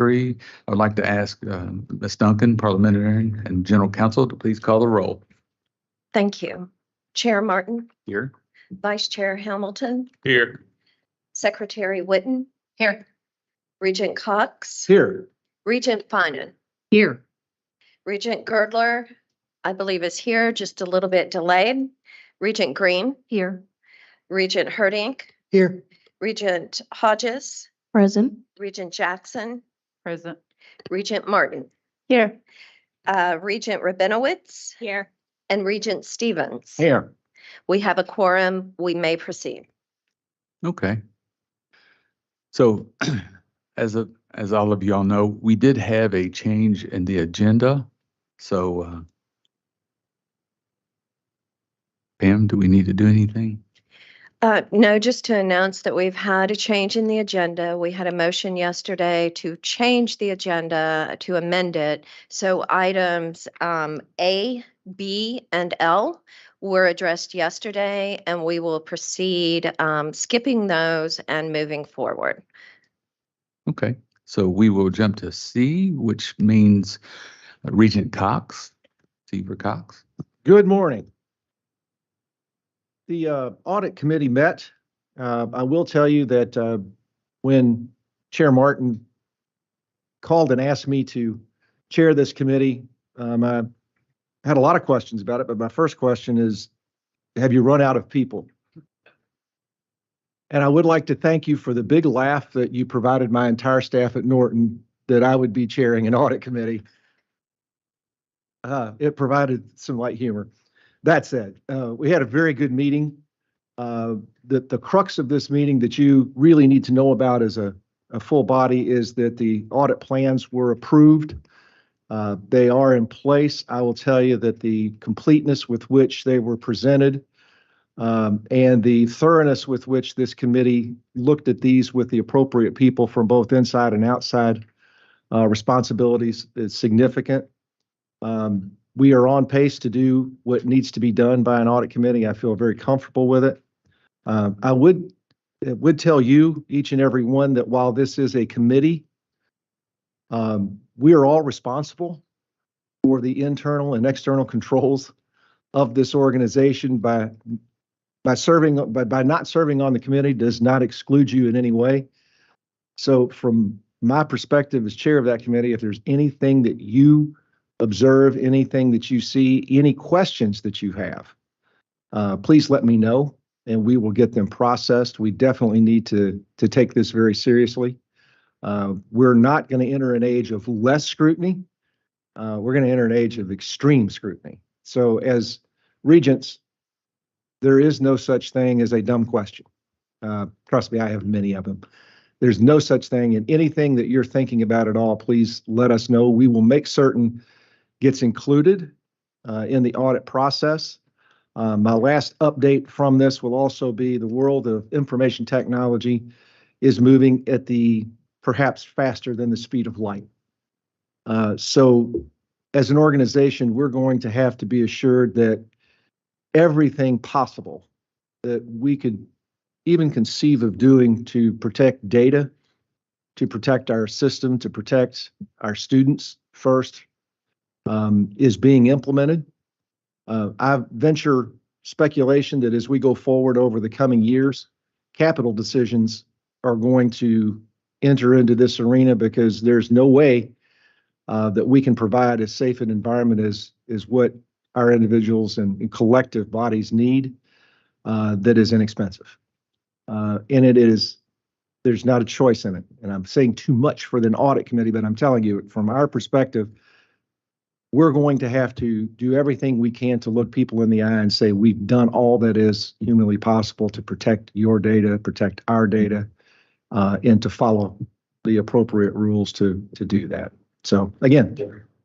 3. I would like to ask Ms. Duncan, Parliamentarian and General Counsel, to please call the roll. Thank you. Chair Martin, Here. Vice Chair Hamilton, Here. Secretary Whitten. Here. Regent Cox. Here. Regent Finan. Here. Regent Girdler, I believe is here, just a little bit delayed. Regent Green. Here. Regent Herdink. Here. Regent Hodges. Present. Regent Jackson. Present. Regent Martin. Here. Regent Rabinowitz. Here. And Regent Stevens. Here. We have a quorum. We may proceed. Okay. So as all of y'all know, we did have a change in the agenda. So Pam, do we need to do anything? No, just to announce that we've had a change in the agenda. We had a motion yesterday to change the agenda, to amend it. So items A, B, and L were addressed yesterday, and we will proceed skipping those and moving forward. Okay. So we will jump to C, which means Regent Cox, Seaver Cox. Good morning. The audit committee met. I will tell you that when Chair Martin called and asked me to chair this committee, I had a lot of questions about it, but my first question is, have you run out of people? And I would like to thank you for the big laugh that you provided my entire staff at Norton that I would be chairing an audit committee. It provided some light humor. That said, we had a very good meeting. The crux of this meeting that you really need to know about as a full body is that the audit plans were approved. They are in place. I will tell you that the completeness with which they were presented and the thoroughness with which this committee looked at these with the appropriate people from both inside and outside responsibilities is significant. We are on pace to do what needs to be done by an audit committee. I feel very comfortable with it. I would tell you, each and every one, that while this is a committee, we are all responsible for the internal and external controls of this organization. By not serving on the committee does not exclude you in any way. So from my perspective as chair of that committee, if there's anything that you observe, anything that you see, any questions that you have, please let me know and we will get them processed. We definitely need to take this very seriously. We're not going to enter an age of less scrutiny. We're going to enter an age of extreme scrutiny. So as regents, there is no such thing as a dumb question. Trust me, I have many of them. There's no such thing, and anything that you're thinking about at all, please let us know. We will make certain gets included in the audit process. My last update from this will also be the world of information technology is moving at the perhaps faster than the speed of light. So as an organization, we're going to have to be assured that everything possible that we could even conceive of doing to protect data, to protect our system, to protect our students first, is being implemented. I venture speculation that as we go forward over the coming years, capital decisions are going to enter into this arena because there's no way that we can provide as safe an environment as what our individuals and collective bodies need that is inexpensive. And there's not a choice in it. And I'm saying too much for the audit committee, but I'm telling you, from our perspective, we're going to have to do everything we can to look people in the eye and say, we've done all that is humanly possible to protect your data, protect our data, and to follow the appropriate rules to do that. So again,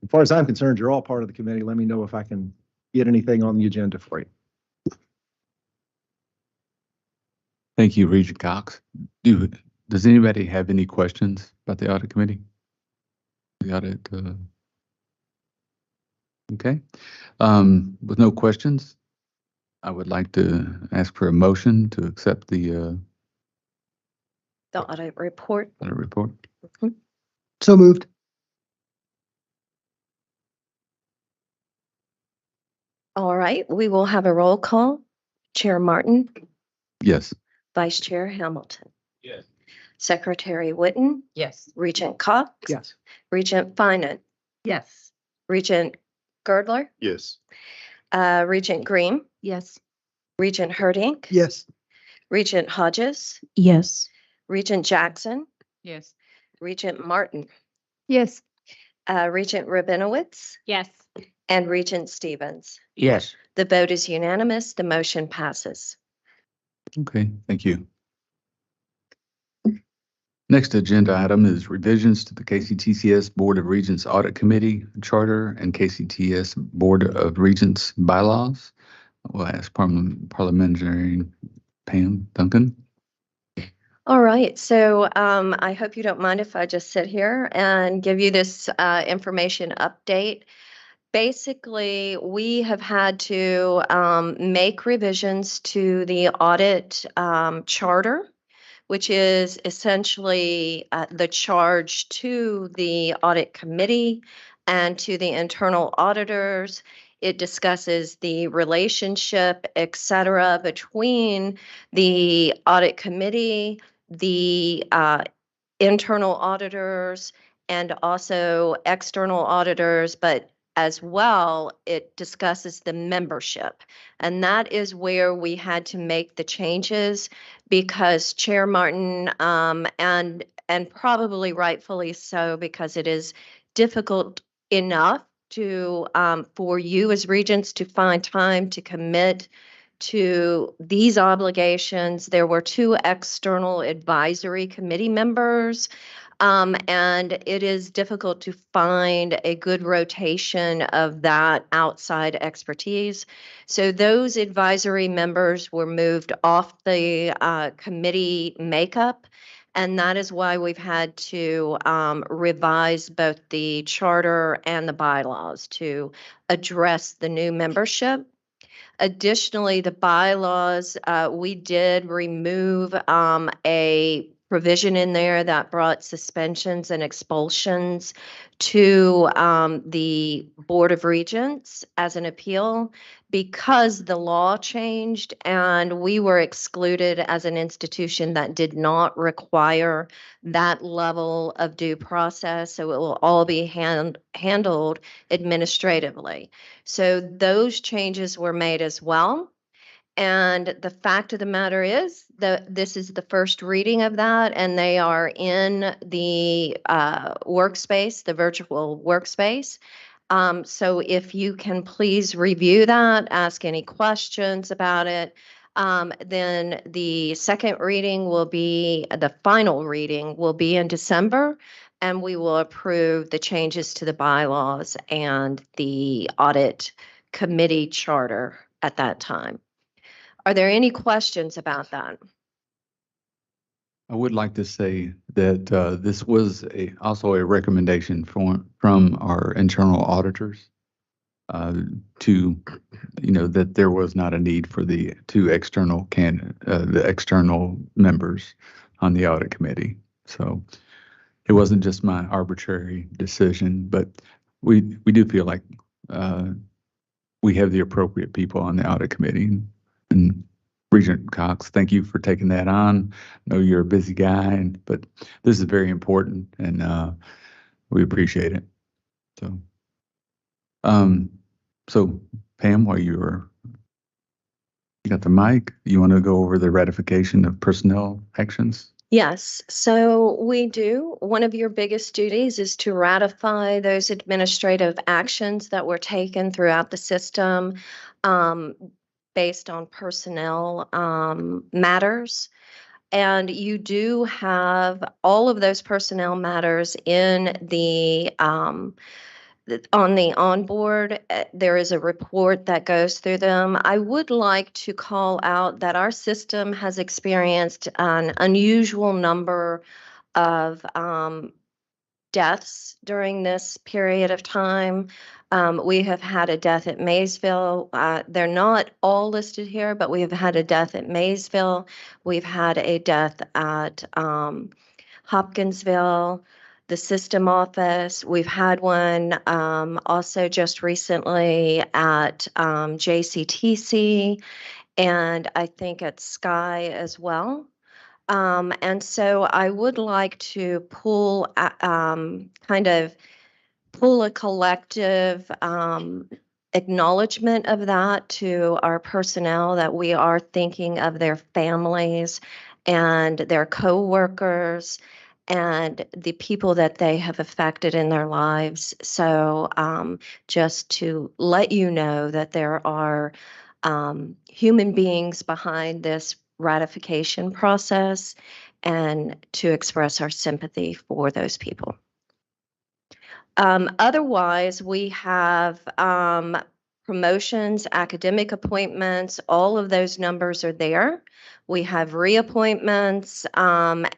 as far as I'm concerned, you're all part of the committee. Let me know if I can get anything on the agenda for you. Thank you, Regent Cox. Does anybody have any questions about the audit committee? The audit. Okay. With no questions, I would like to ask for a motion to accept the audit report. audit report. Mhm. So moved. All right, we will have a roll call. Chair Martin, Yes. Vice Chair Hamilton, Yes. Secretary Witten, Yes. Regent Cox, Yes. Regent Finan, Yes. Regent Girdler, Yes. Regent Green, Yes. Regent Herdink, Yes. Regent Hodges, Yes. Regent Jackson, Yes. Regent Martin, Yes. Regent Rabinowitz, Yes. and Regent Stevens. Yes. The vote is unanimous. The motion passes. Okay, thank you. Next agenda item is revisions to the KCTCS Board of Regents Audit Committee Charter and KCTS Board of Regents bylaws. We'll ask Parliamentarian Pam Duncan. All right, so I hope you don't mind if I just sit here and give you this information update. Basically, we have had to make revisions to the audit charter, which is essentially the charge to the audit committee and to the internal auditors. It discusses the relationship, et cetera, between the audit committee, the internal auditors, and also external auditors, but as well, it discusses the membership. And that is where we had to make the changes because Chair Martin, and probably rightfully so, because it is difficult enough to for you as regents to find time to commit to these obligations. There were 2 external advisory committee members, and it is difficult to find a good rotation of that outside expertise. So those advisory members were moved off the committee makeup. And that is why we've had to revise both the charter and the bylaws to address the new membership. Additionally, the bylaws, we did remove a provision in there that brought suspensions and expulsions to the Board of Regents as an appeal because the law changed and we were excluded as an institution that did not require that level of due process. So it will all be handled administratively. So those changes were made as well. And the fact of the matter is that this is the first reading of that, and they are in the workspace, the virtual workspace. So if you can please review that, ask any questions about it, then the second reading will be, the final reading will be in December, and we will approve the changes to the bylaws and the audit committee charter at that time. Are there any questions about that? I would like to say that this was also a recommendation from our internal auditors to, that there was not a need for the 2 external the external members on the audit committee. So it wasn't just my arbitrary decision, but we do feel like we have the appropriate people on the audit committee. And Regent Cox, thank you for taking that on. I know you're a busy guy, but this is very important, and we appreciate it. So Pam, while you got the mic, you want to go over the ratification of personnel actions? Yes, so we do. One of your biggest duties is to ratify those administrative actions that were taken throughout the system based on personnel matters. And you do have all of those personnel matters in the on the onboard. There is a report that goes through them. I would like to call out that our system has experienced an unusual number of deaths during this period of time. We have had a death at Maysville. They're not all listed here, but we have had a death at Maysville. We've had a death at Hopkinsville. the system office. We've had one also just recently at JCTC, and I think at Sky as well. And so I would like to pull kind of pull a collective acknowledgement of that to our personnel, that we are thinking of their families and their coworkers and the people that they have affected in their lives. So just to let you know that there are human beings behind this ratification process, and to express our sympathy for those people. Otherwise, we have promotions, academic appointments, all of those numbers are there. We have reappointments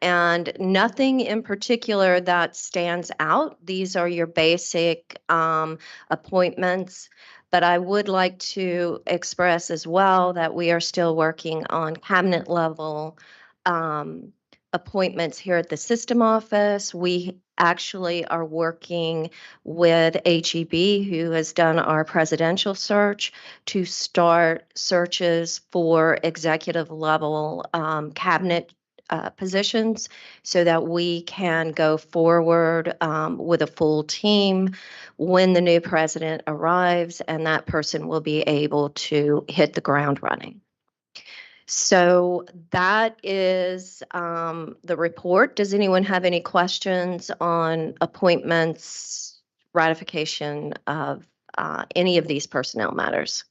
and nothing in particular that stands out. These are your basic appointments. But I would like to express as well that we are still working on cabinet level appointments here at the system office. We actually are working with HEB, who has done our presidential search, to start searches for executive level cabinet positions, so that we can go forward with a full team when the new president arrives, and that person will be able to hit the ground running. So that is the report. Does anyone have any questions on appointments, ratification of any of these personnel matters?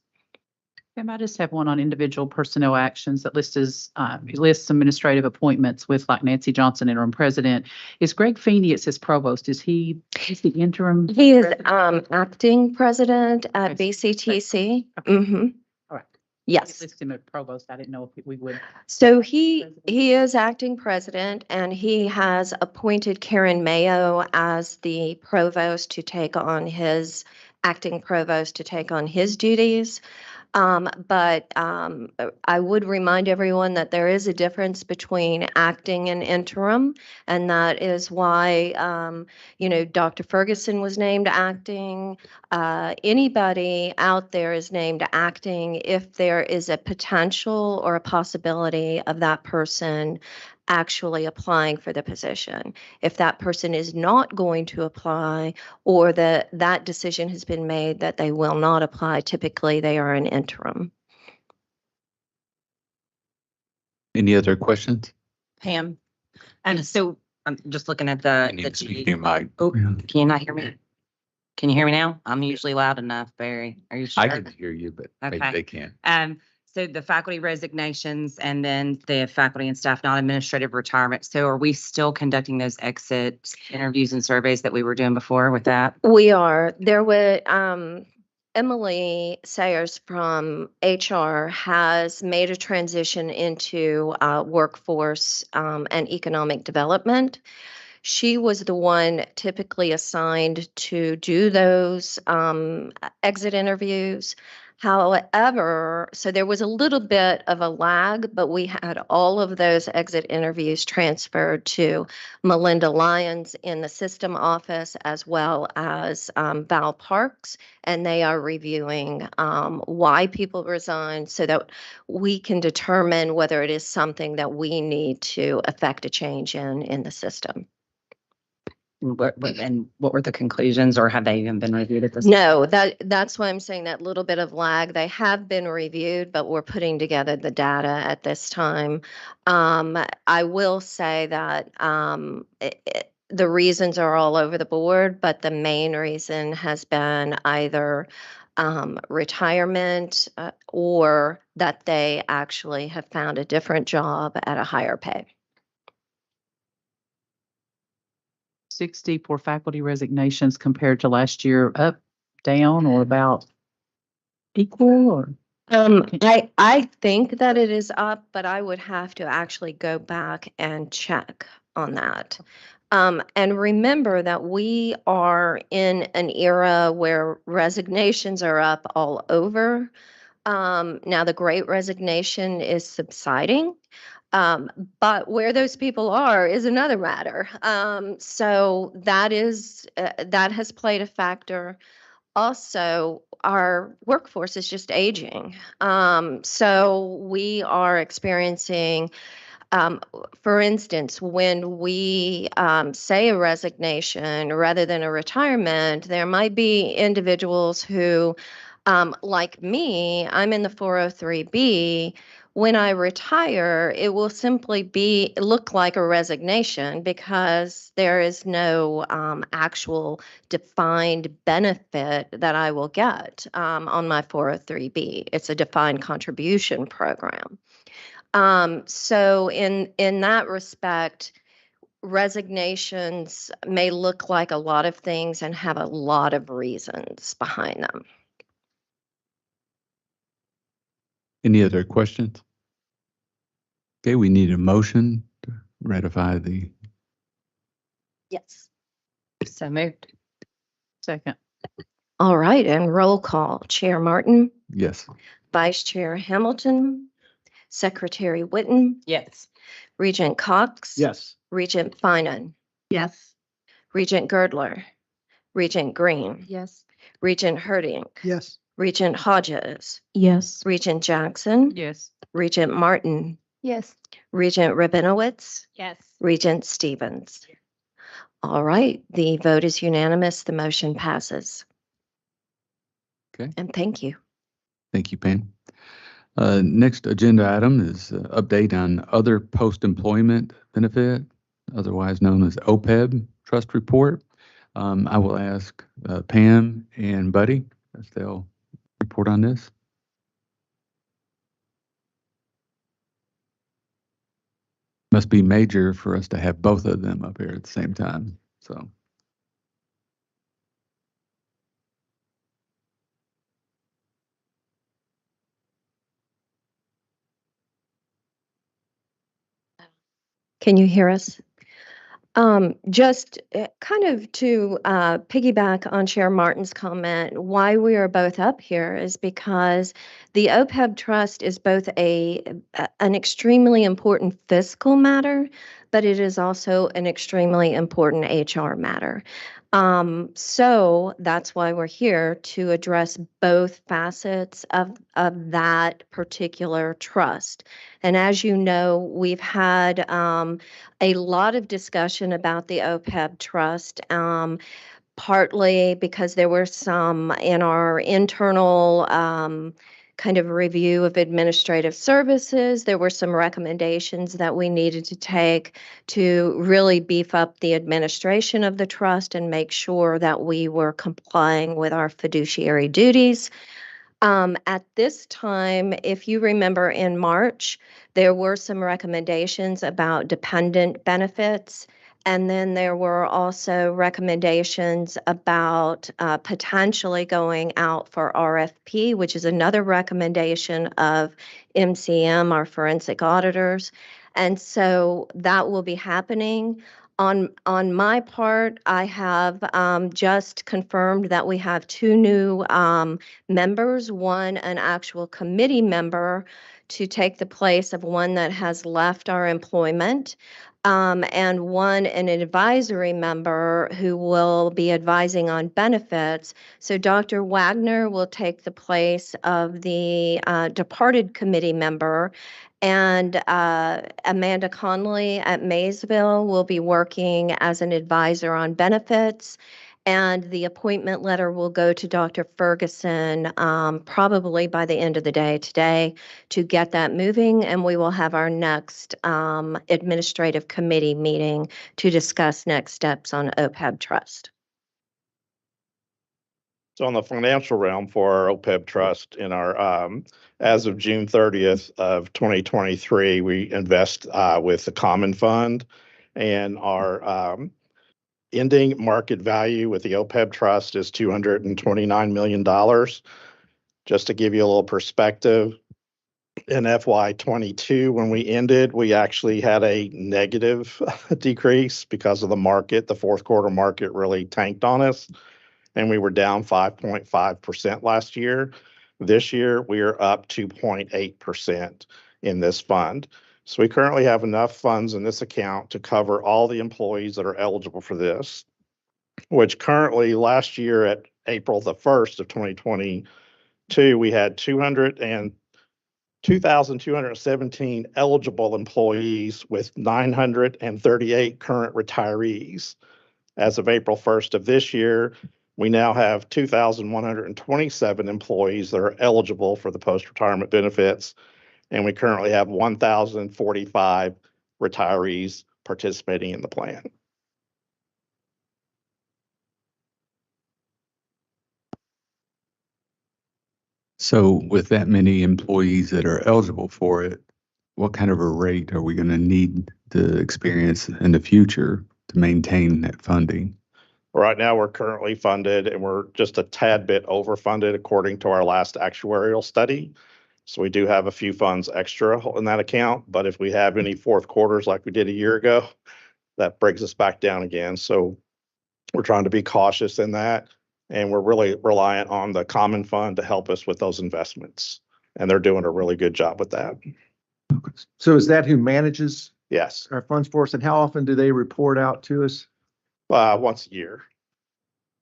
I just have one on individual personnel actions that lists administrative appointments with, like, Nancy Johnson, interim president. Is Greg Feeney, it says provost, is the interim? He is president? acting president at Okay. BCTC. Okay. Mm-hmm. All right. Yes. List him as provost. I didn't know if we would. So he is acting president, and he has appointed Karen Mayo as the provost to take on his acting provost to take on his duties. But I would remind everyone that there is a difference between acting and interim, and that is why, Dr. Ferguson was named acting. Anybody out there is named acting if there is a potential or a possibility of that person actually applying for the position. If that person is not going to apply, or that decision has been made that they will not apply, typically they are an interim. Any other questions? Pam. And so I'm just looking at the Speaking of my, Oh, can you not hear me? Can you hear me now? I'm usually loud enough, Barry. Are you sure? I can hear you, but Okay. they can't. So the faculty resignations and then the faculty and staff non-administrative retirement. So are we still conducting those exit interviews and surveys that we were doing before with that? We are. There were Emily Sayers from HR has made a transition into workforce and economic development. She was the one typically assigned to do those exit interviews. However, so there was a little bit of a lag, but we had all of those exit interviews transferred to Melinda Lyons in the system office, as well as Val Parks, and they are reviewing why people resign, so that we can determine whether it is something that we need to affect a change in the system. And what were the conclusions, or have they even been reviewed at this? No, that's why I'm saying that little bit of lag. They have been reviewed, but we're putting together the data at this time. I will say that the reasons are all over the board, but the main reason has been either retirement or that they actually have found a different job at a higher pay. 60 for faculty resignations compared to last year, up, down, or about equal, or? I think that it is up, but I would have to actually go back and check on that. And remember that we are in an era where resignations are up all over. Now the Great Resignation is subsiding. But where those people are is another matter. So that is, that has played a factor. Also, our workforce is just aging. So we are experiencing, for instance, when we say a resignation rather than a retirement, there might be individuals who, like me, I'm in the 403B. When I retire, it will simply look like a resignation because there is no actual defined benefit that I will get on my 403B. It's a defined contribution program. So in that respect, resignations may look like a lot of things and have a lot of reasons behind them. Any other questions? Okay, we need a motion to ratify the, Yes. So moved. Second. All right, and roll call. Chair Martin, yes. Vice Chair Hamilton, Secretary Witten, Yes. Regent Cox. Yes. Regent Finan, Yes. Regent Girdler, Regent Green, Yes. Regent Herding, Yes. Regent Hodges, Yes. Regent Jackson, Yes. Regent Martin, Yes. Regent Rabinowitz, Yes. Regent Stevens. All right, the vote is unanimous. The motion passes. Okay. And thank you. Thank you, Pam. Next agenda item is update on other post-employment benefit, otherwise known as OPEB trust report. I will ask Pam and Buddy if they'll report on this. Must be major for us to have both of them up here at the same time, so. Can you hear us? Just kind of to piggyback on Chair Martin's comment, why we are both up here is because the OPEB trust is both an extremely important fiscal matter, but it is also an extremely important HR matter. So that's why we're here, to address both facets of that particular trust. And as you know, we've had a lot of discussion about the OPEB trust, partly because there were some in our internal kind of review of administrative services. There were some recommendations that we needed to take to really beef up the administration of the trust and make sure that we were complying with our fiduciary duties. At this time, if you remember in March, there were some recommendations about dependent benefits. And then there were also recommendations about potentially going out for RFP, which is another recommendation of MCM, our forensic auditors. And so that will be happening. On my part, I have just confirmed that we have two new members, one an actual committee member to take the place of one that has left our employment, and one an advisory member who will be advising on benefits. So Dr. Wagner will take the place of the departed committee member, and Amanda Conley at Maysville will be working as an advisor on benefits. And the appointment letter will go to Dr. Ferguson probably by the end of the day today to get that moving. And we will have our next administrative committee meeting to discuss next steps on OPEB trust. So on the financial realm for our OPEB trust in our, as of June 30th of 2023, we invest with the common fund, and our ending market value with the OPEB trust is $229 million. Just to give you a little perspective, in FY22, when we ended, we actually had a negative decrease because of the market. The fourth quarter market really tanked on us, and we were down 5.5% last year. This year, we are up 2.8% in this fund. So we currently have enough funds in this account to cover all the employees that are eligible for this, which currently last year at April the 1st of 2022, we had 2,217 eligible employees with 938 current retirees. As of April 1st of this year, we now have 2,127 employees that are eligible for the post-retirement benefits, and we currently have 1,045 retirees participating in the plan. So with that many employees that are eligible for it, what kind of a rate are we going to need to experience in the future to maintain that funding? Right now, we're currently funded and we're just a tad bit overfunded according to our last actuarial study. So we do have a few funds extra in that account, but if we have any fourth quarters like we did a year ago, that brings us back down again. So we're trying to be cautious in that, and we're really reliant on the common fund to help us with those investments. And they're doing a really good job with that. So is that who manages Yes, our funds for us, and how often do they report out to us? once a year.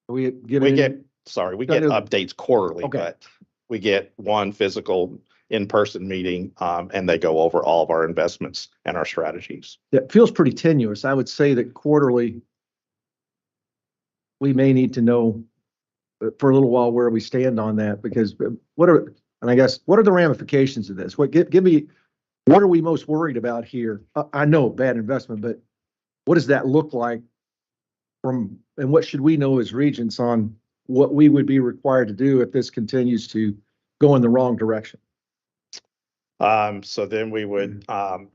We get We any- get, sorry, we get No, no. updates quarterly, Okay. but we get one physical in-person meeting, and they go over all of our investments and our strategies. That feels pretty tenuous. I would say that quarterly, we may need to know for a little while where we stand on that, because what are the ramifications of this? Give me, what are we most worried about here? I know bad investment, but what does that look like and what should we know as Regents on what we would be required to do if this continues to go in the wrong direction? So then we would, I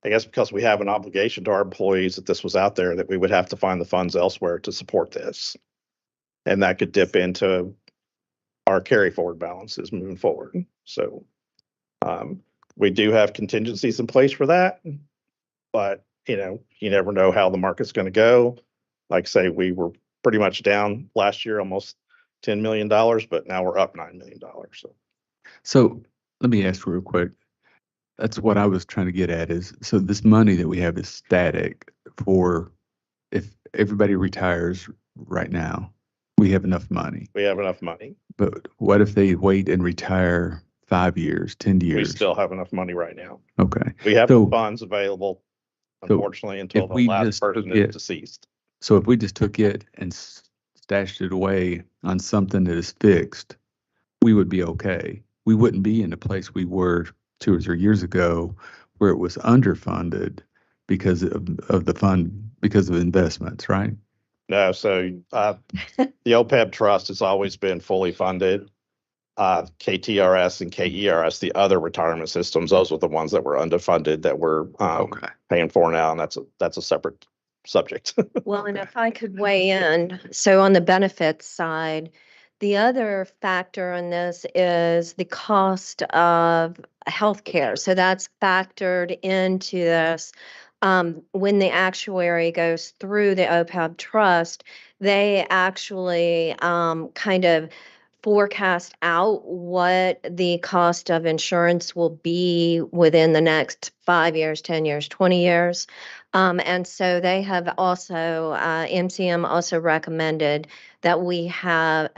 guess because we have an obligation to our employees that this was out there, that we would have to find the funds elsewhere to support this. And that could dip into our carry forward balances moving forward. So we do have contingencies in place for that, but you never know how the market's going to go. Like I say, we were pretty much down last year, almost $10 million, but now we're up $9 million. So let me ask real quick. That's what I was trying to get at is, so this money that we have is static for if everybody retires right now, we have enough money. We have enough money. But what if they wait and retire 5 years, 10 We years? still have enough money right now. Okay. We have So- funds available, unfortunately, until if the we last just person took is it- deceased. So if we just took it and stashed it away on something that is fixed, we would be okay. We wouldn't be in the place we were 2 or 3 years ago where it was underfunded because of the fund, because of investments, right? No, so the OPEB trust has always been fully funded. KTRS and KERS, the other retirement systems, those were the ones that were underfunded that we're Okay. paying for now, and that's a separate subject. Well, and if I could weigh in, so on the benefits side, the other factor in this is the cost of healthcare. So that's factored into this. When the actuary goes through the OPEB trust, they actually kind of forecast out what the cost of insurance will be within the next 5 years, 10 years, 20 years. And so they have also, MCM also recommended that we have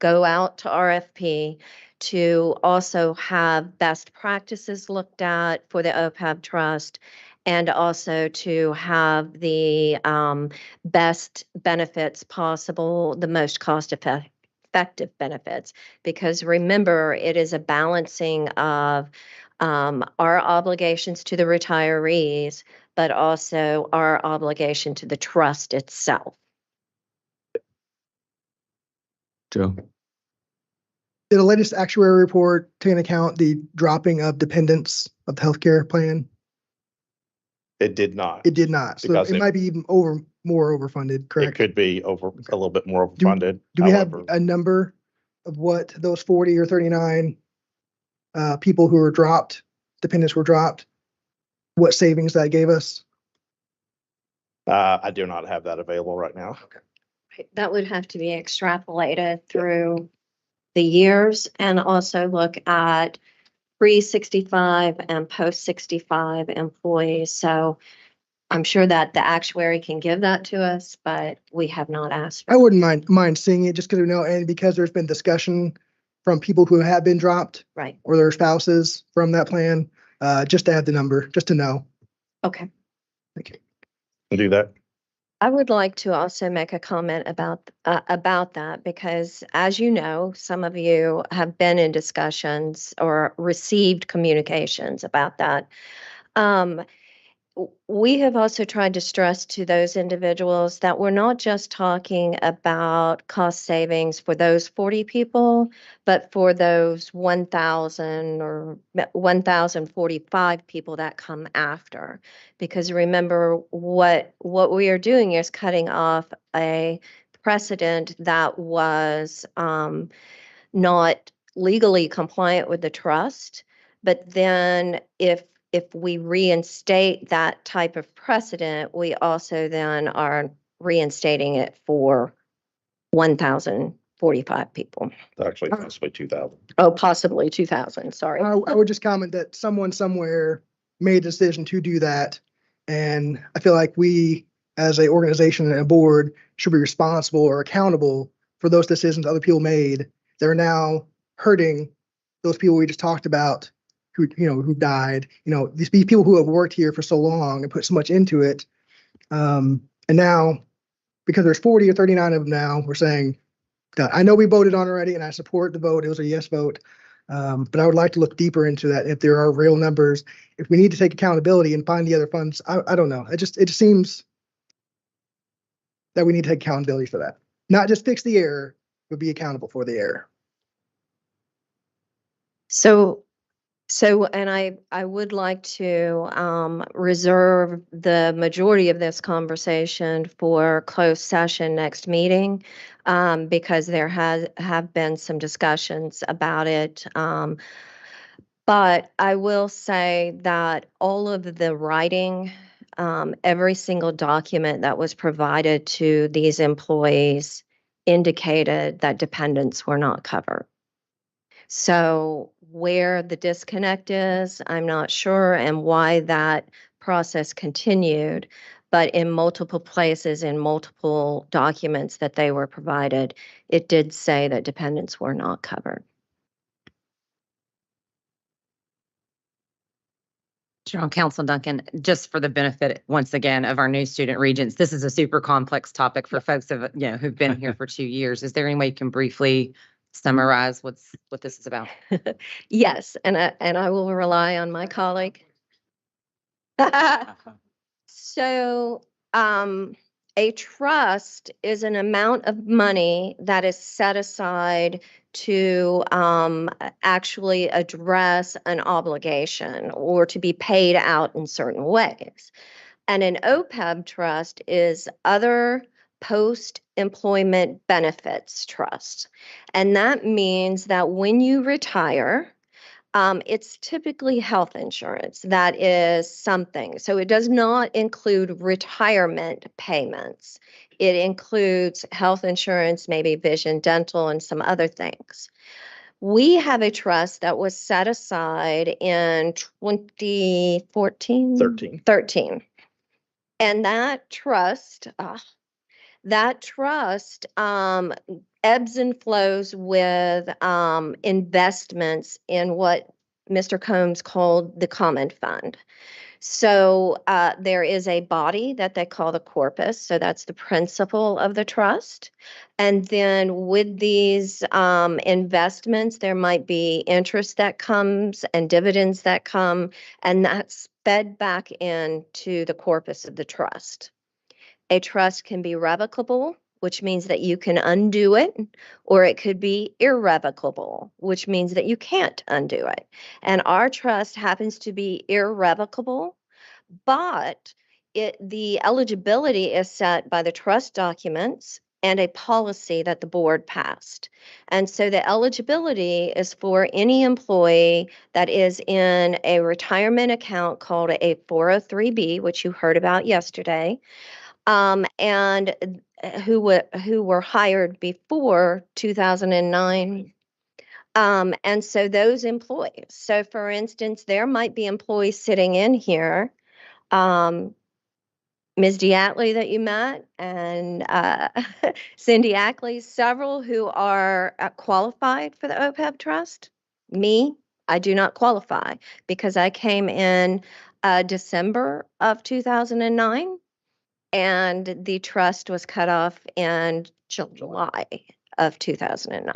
go out to RFP to also have best practices looked at for the OPEB trust, and also to have the best benefits possible, the most cost-effective benefits. Because remember, it is a balancing of our obligations to the retirees, but also our obligation to the trust itself. Joe? Did the latest actuary report take into account the dropping of dependents of the healthcare plan? It did not. It did not. So Because it it- might be even more overfunded, It correct? could be a little bit more overfunded. Do we have However, a number of what those 40 or 39 people who were dropped, dependents were dropped, what savings that gave us? I do not have that available right now. That would have to be extrapolated through the years, and also look at pre-65 and post-65 employees. So I'm sure that the actuary can give that to us, but we have not asked. I wouldn't mind seeing it just because we know, and because there's been discussion from people who have been dropped Right. or their spouses from that plan, just to add the number, just to know. Okay. Thank you. Do that. I would like to also make a comment about that because, as you know, some of you have been in discussions or received communications about that. We have also tried to stress to those individuals that we're not just talking about cost savings for those 40 people, but for those 1,000 or 1,045 people that come after. Because remember, what we are doing is cutting off a precedent that was not legally compliant with the trust. But then if we reinstate that type of precedent, we also then are reinstating it for 1,045 people. Actually, possibly 2,000. Oh, possibly 2,000, sorry. I would just comment that someone somewhere made a decision to do that. And I feel like we, as an organization and a board, should be responsible or accountable for those decisions other people made. They're now hurting those people we just talked about who died, these people who have worked here for so long and put so much into it. And now, because there's 40 or 39 of them now, we're saying, God, I know we voted on already and I support the vote. It was a yes vote. But I would like to look deeper into that. If there are real numbers, if we need to take accountability and find the other funds, I don't know. It just seems that we need to take accountability for that. Not just fix the error, but be accountable for the error. So, and I would like to reserve the majority of this conversation for closed session next meeting because there have been some discussions about it. But I will say that all of the writing, every single document that was provided to these employees indicated that dependents were not covered. So where the disconnect is, I'm not sure, and why that process continued. But in multiple places, in multiple documents that they were provided, it did say that dependents were not covered. General Counsel Duncan, just for the benefit, once again, of our new student regents, this is a super complex topic for folks who've been here for 2 years. Is there any way you can briefly summarize what this is about? Yes, and I will rely on my colleague. So, a trust is an amount of money that is set aside to actually address an obligation or to be paid out in certain ways. And an OPEB trust is other post-employment benefits trust. And that means that when you retire, it's typically health insurance. That is something. So it does not include retirement payments. It includes health insurance, maybe vision, dental, and some other things. We have a trust that was set aside in 2014? 13. And that trust ebbs and flows with investments in what Mr. Combs called the common fund. So there is a body that they call the corpus. So that's the principal of the trust. And then with these investments, there might be interest that comes and dividends that come, and that's fed back into the corpus of the trust. A trust can be revocable, which means that you can undo it, or it could be irrevocable, which means that you can't undo it. And our trust happens to be irrevocable, but the eligibility is set by the trust documents and a policy that the board passed. And so the eligibility is for any employee that is in a retirement account called a 403B, which you heard about yesterday, and who were hired before 2009 And so those employees, so for instance, there might be employees sitting in here, Ms. Diatley that you met and Cindy Ackley, several who are qualified for the OPEB trust. Me, I do not qualify because I came in December of 2009 and the trust was cut off in July of 2009.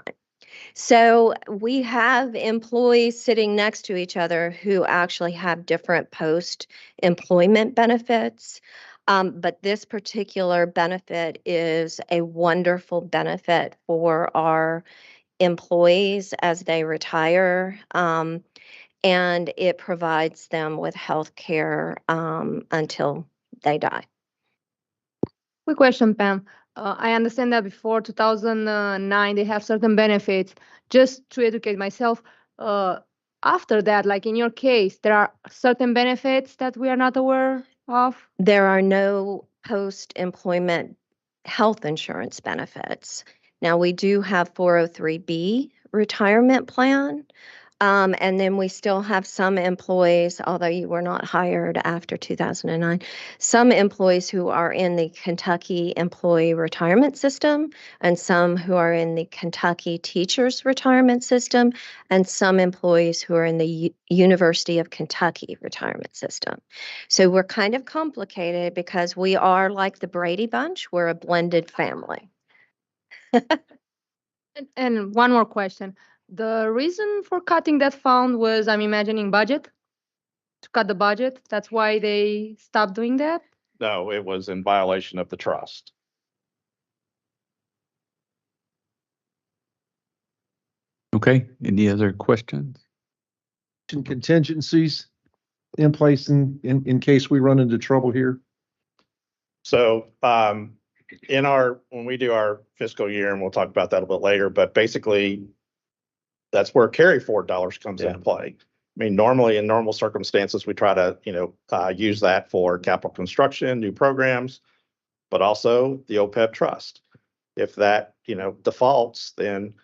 So we have employees sitting next to each other who actually have different post-employment benefits. But this particular benefit is a wonderful benefit for our employees as they retire. And it provides them with health care until they die. Quick question, Pam. I understand that before 2009, they have certain benefits. Just to educate myself, after that, like in your case, there are certain benefits that we are not aware of? There are no post-employment health insurance benefits. Now, we do have 403B retirement plan. And then we still have some employees, although you were not hired after 2009, some employees who are in the Kentucky Employee Retirement System, and some who are in the Kentucky Teachers Retirement System, and some employees who are in the University of Kentucky Retirement System. So we're kind of complicated because we are like the Brady Bunch. We're a blended family. And one more question. The reason for cutting that fund was, I'm imagining, budget? To cut the budget? That's why they stopped doing that? No, it was in violation of the trust. Okay, any other questions? Contingencies in place in case we run into trouble here? So when we do our fiscal year, and we'll talk about that a bit later, but basically that's where carry forward dollars comes into play. I mean, normally in normal circumstances, we try to, use that for capital construction, new programs, but also the OPEB trust. If that, defaults, then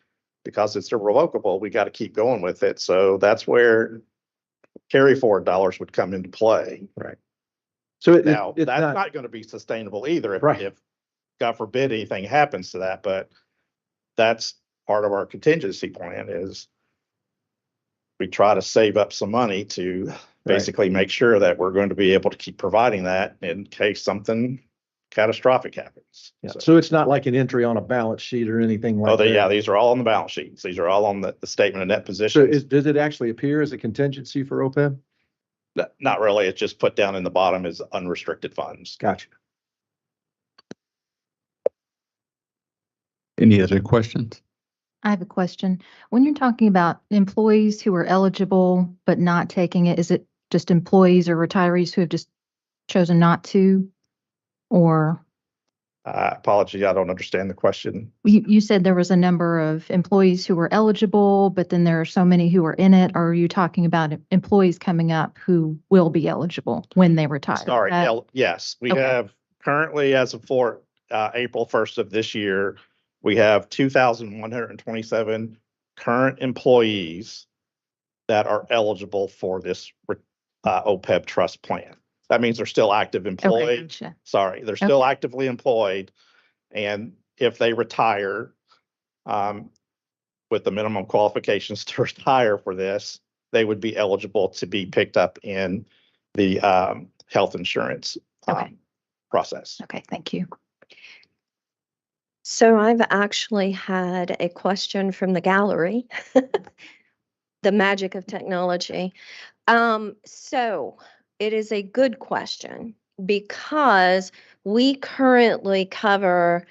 because it's irrevocable, we got to keep going with it. So that's where carry forward dollars would come into play. Right. So That's it's not going to be sustainable either Right. if God forbid anything happens to that, but that's part of our contingency plan is we try to save up some money to basically make sure that we're going to be able to keep providing that in case something catastrophic happens. Yeah. So it's not like an entry on a balance sheet or anything like that? Yeah, these are all on the balance sheets. These are all on the statement of net So positions. does it actually appear as a contingency for OPEB? Not really. It's just put down in the bottom as unrestricted funds. Gotcha. Any other questions? I have a question. When you're talking about employees who are eligible but not taking it, is it just employees or retirees who have just chosen not to? Or Apology, I don't understand the question. you said there was a number of employees who were eligible, but then there are so many who are in it. Or are you talking about employees coming up who will be eligible when they retire? Sorry, yes, we Okay. have currently, as of for April 1st of this year, we have 2,127 current employees that are eligible for this OPEB trust plan. That means they're still active employed. Okay, gotcha. Sorry, they're still actively employed. And if they retire with the minimum qualifications to retire for this, they would be eligible to be picked up in the health insurance process. Okay, thank you. So I've actually had a question from the gallery, the magic of technology. So it is a good question because we currently cover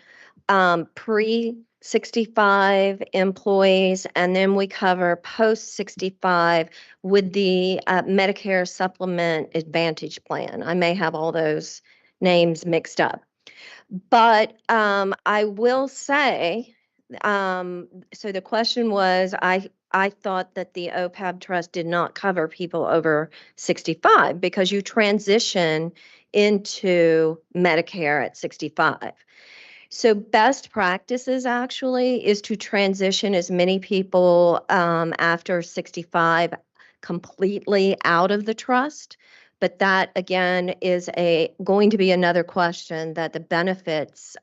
pre-65 employees, and then we cover post-65 with the Medicare Supplement Advantage Plan. I may have all those names mixed up. But I will say, so the question was, I thought that the OPEB trust did not cover people over 65 because you transition into Medicare at 65. So best practices actually is to transition as many people after 65 completely out of the trust. But that again is going to be another question that the benefits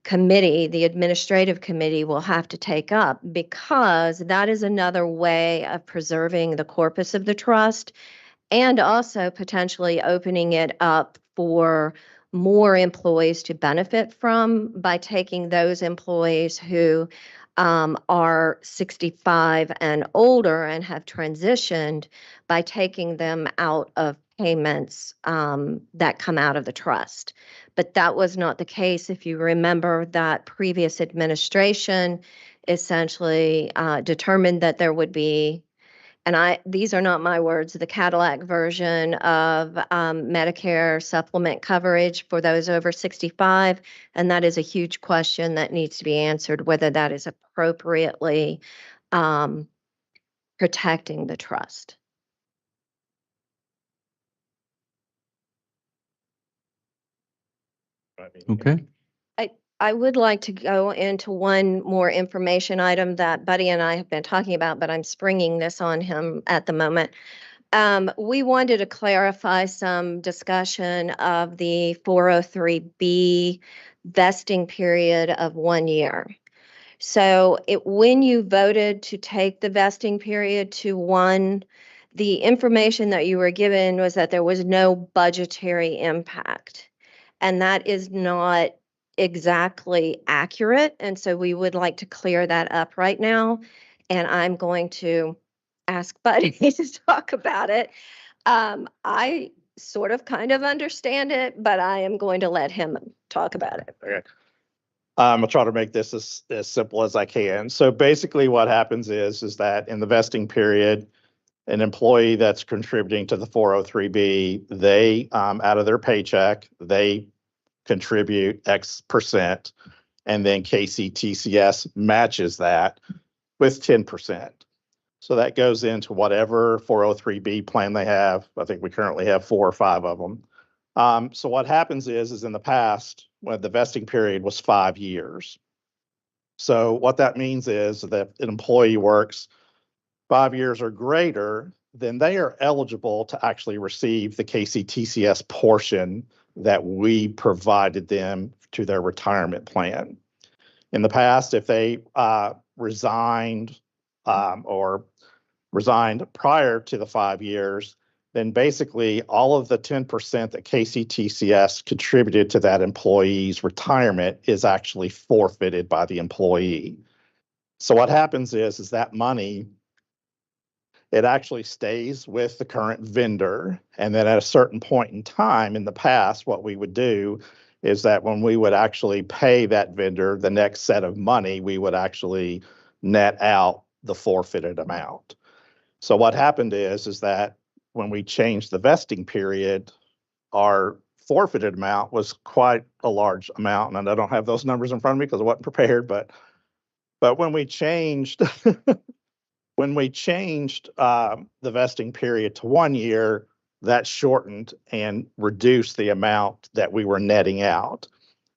committee, the administrative committee will have to take up, because that is another way of preserving the corpus of the trust and also potentially opening it up for more employees to benefit from by taking those employees who are 65 and older and have transitioned, by taking them out of payments that come out of the trust. But that was not the case. If you remember, that previous administration essentially determined that there would be, and these are not my words, the Cadillac version of Medicare supplement coverage for those over 65. And that is a huge question that needs to be answered, whether that is appropriately protecting the trust. Okay. I would like to go into one more information item that Buddy and I have been talking about, but I'm springing this on him at the moment. We wanted to clarify some discussion of the 403B vesting period of 1 year. So when you voted to take the vesting period to 1, the information that you were given was that there was no budgetary impact. And that is not exactly accurate. And so we would like to clear that up right now. And I'm going to ask Buddy to talk about it. I sort of kind of understand it, but I am going to let him talk about it. Okay. I'll try to make this as simple as I can. So basically what happens is that in the vesting period, an employee that's contributing to the 403B, they, out of their paycheck, they contribute X percent, and then KCTCS matches that with 10%. So that goes into whatever 403B plan they have. I think we currently have 4 or 5 of them. So what happens is in the past, when the vesting period was 5 years. So what that means is that an employee works 5 years or greater, then they are eligible to actually receive the KCTCS portion that we provided them to their retirement plan. In the past, if they resigned or resigned prior to the 5 years, then basically all of the 10% that KCTCS contributed to that employee's retirement is actually forfeited by the employee. So what happens is that money, it actually stays with the current vendor. And then at a certain point in time in the past, what we would do is that when we would actually pay that vendor the next set of money, we would actually net out the forfeited amount. So what happened is that when we changed the vesting period, our forfeited amount was quite a large amount. And I don't have those numbers in front of me because I wasn't prepared, but when we changed the vesting period to 1 year, that shortened and reduced the amount that we were netting out.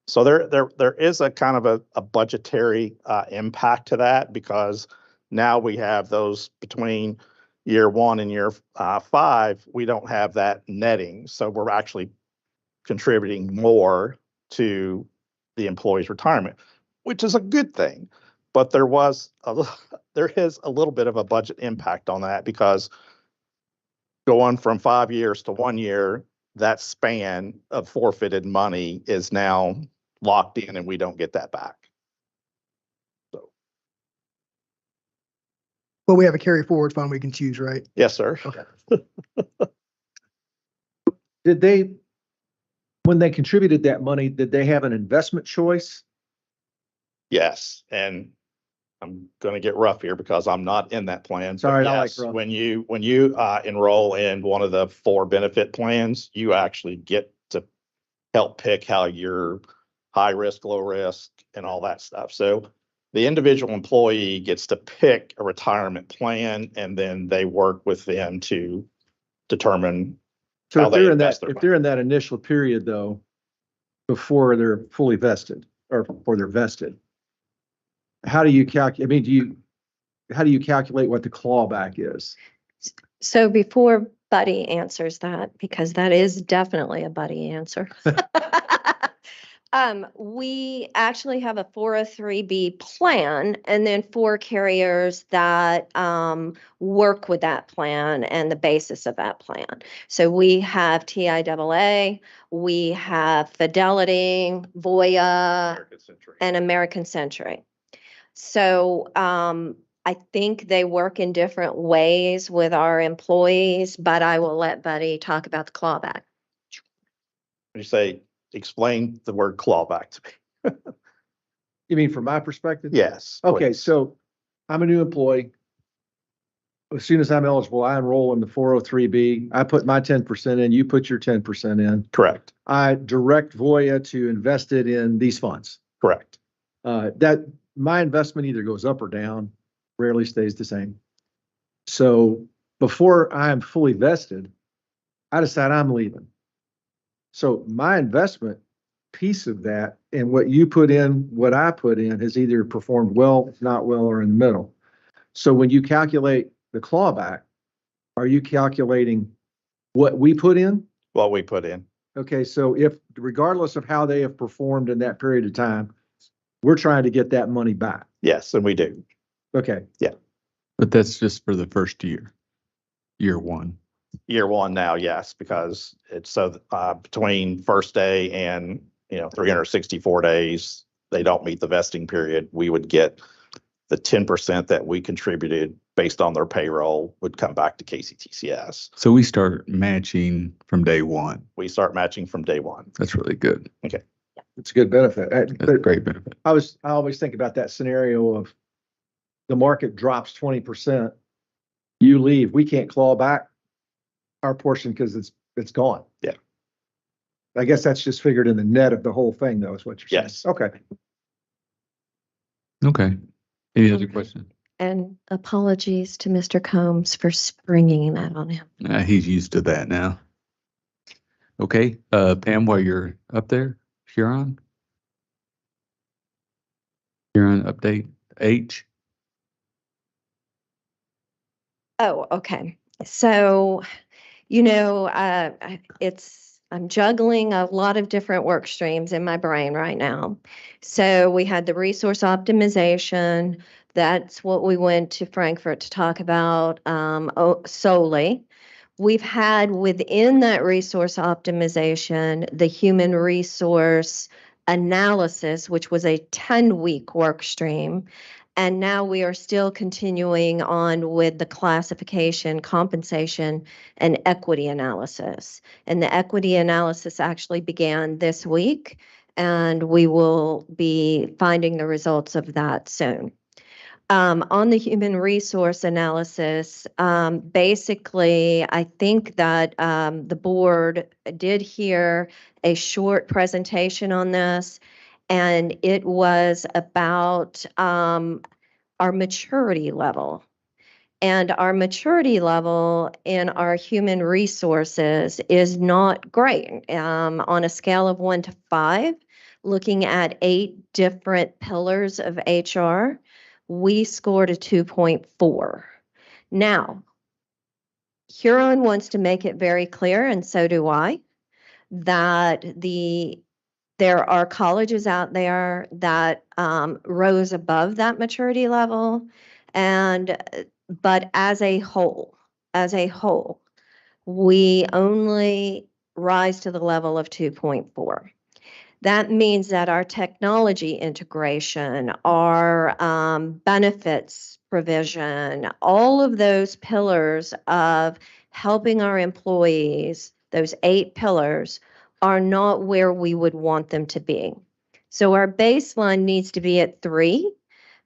So there is a kind of a budgetary impact to that, because now we have those between year 1 and year 5, we don't have that netting. So we're actually contributing more to the employee's retirement, which is a good thing. But there is a little bit of a budget impact on that, because going from 5 years to 1 year, that span of forfeited money is now locked in and we don't get that back. So. But we have a carry forward fund we can choose, right? Yes, sir. Okay. Did they, when they contributed that money, did they have an investment choice? Yes, and I'm going to get rough here because I'm not in that plan. Sorry, but I like yes, rough. when you enroll in one of the 4 benefit plans, you actually get to help pick how you're high risk, low risk, and all that stuff. So the individual employee gets to pick a retirement plan, and then they work with them to determine So how if they they're in invest that, their if they're in that initial period though, before they're fully vested or before they're vested. How do you calculate, I mean, how do you calculate what the clawback is? So before Buddy answers that, because that is definitely a Buddy answer. We actually have a 403B plan and then 4 carriers that work with that plan and the basis of that plan. So we have TIAA, we have Fidelity, Voya, and American Century. So I think they work in different ways with our employees, but I will let Buddy talk about the clawback. You say, explain the word clawback to me. You mean from my perspective? Yes. Okay, please. so I'm a new employee. As soon as I'm eligible, I enroll in the 403B. I put my 10% in, you put your 10% in. Correct. I direct Voya to invest it in these funds. Correct. That my investment either goes up or down, rarely stays the same. So before I am fully vested, I decide I'm leaving. So my investment piece of that and what you put in, what I put in has either performed well, not well, or in the middle. So when you calculate the clawback, are you calculating what we put in? What we put in. Okay, so if regardless of how they have performed in that period of time, we're trying to get that money back. Yes, and we do. Okay. But that's just for the first year one. Year one now, yes, because it's so between first day and 364 days, they don't meet the vesting period. We would get the 10% that we contributed based on their payroll would come back to KCTCS. So we start matching from day one. We start matching from day one. That's really good. It's a good benefit. That's a great benefit. I always think about that scenario of the market drops 20%, you leave, we can't claw back our portion because it's gone. Yeah. I guess that's just figured in the net of the whole thing, though, is what you're saying. Yes. Okay. Okay. Any other Okay. questions? And apologies to Mr. Combs for springing that on him. He's used to that now. Okay, Pam, while you're up there, Huron? Huron update H? Oh, okay. So, I'm juggling a lot of different work streams in my brain right now. So we had the resource optimization. That's what we went to Frankfurt to talk about solely. We've had within that resource optimization, the human resource analysis, which was a 10-week work stream. And now we are still continuing on with the classification, compensation, and equity analysis. And the equity analysis actually began this week, and we will be finding the results of that soon. On the human resource analysis, basically, I think that the board did hear a short presentation on this, and it was about our maturity level. And our maturity level in our human resources is not great. On a scale of 1 to 5, looking at 8 different pillars of HR, we scored a 2.4. Now, Huron wants to make it very clear, and so do I, that there are colleges out there that rose above that maturity level, but as a whole, we only rise to the level of 2.4. That means that our technology integration, our benefits provision, all of those pillars of helping our employees, those 8 pillars, are not where we would want them to be. So our baseline needs to be at 3.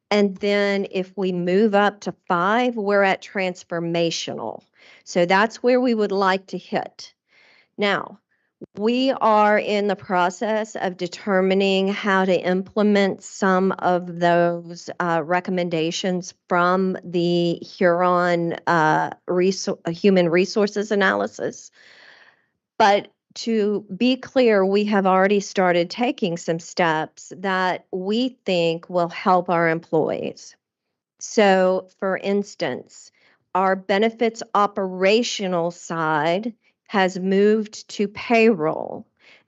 And then if we move up to 5, we're at transformational. So that's where we would like to hit. Now, we are in the process of determining how to implement some of those recommendations from the Huron human resources analysis. But to be clear, we have already started taking some steps that we think will help our employees. So, for instance, our benefits operational side has moved to payroll.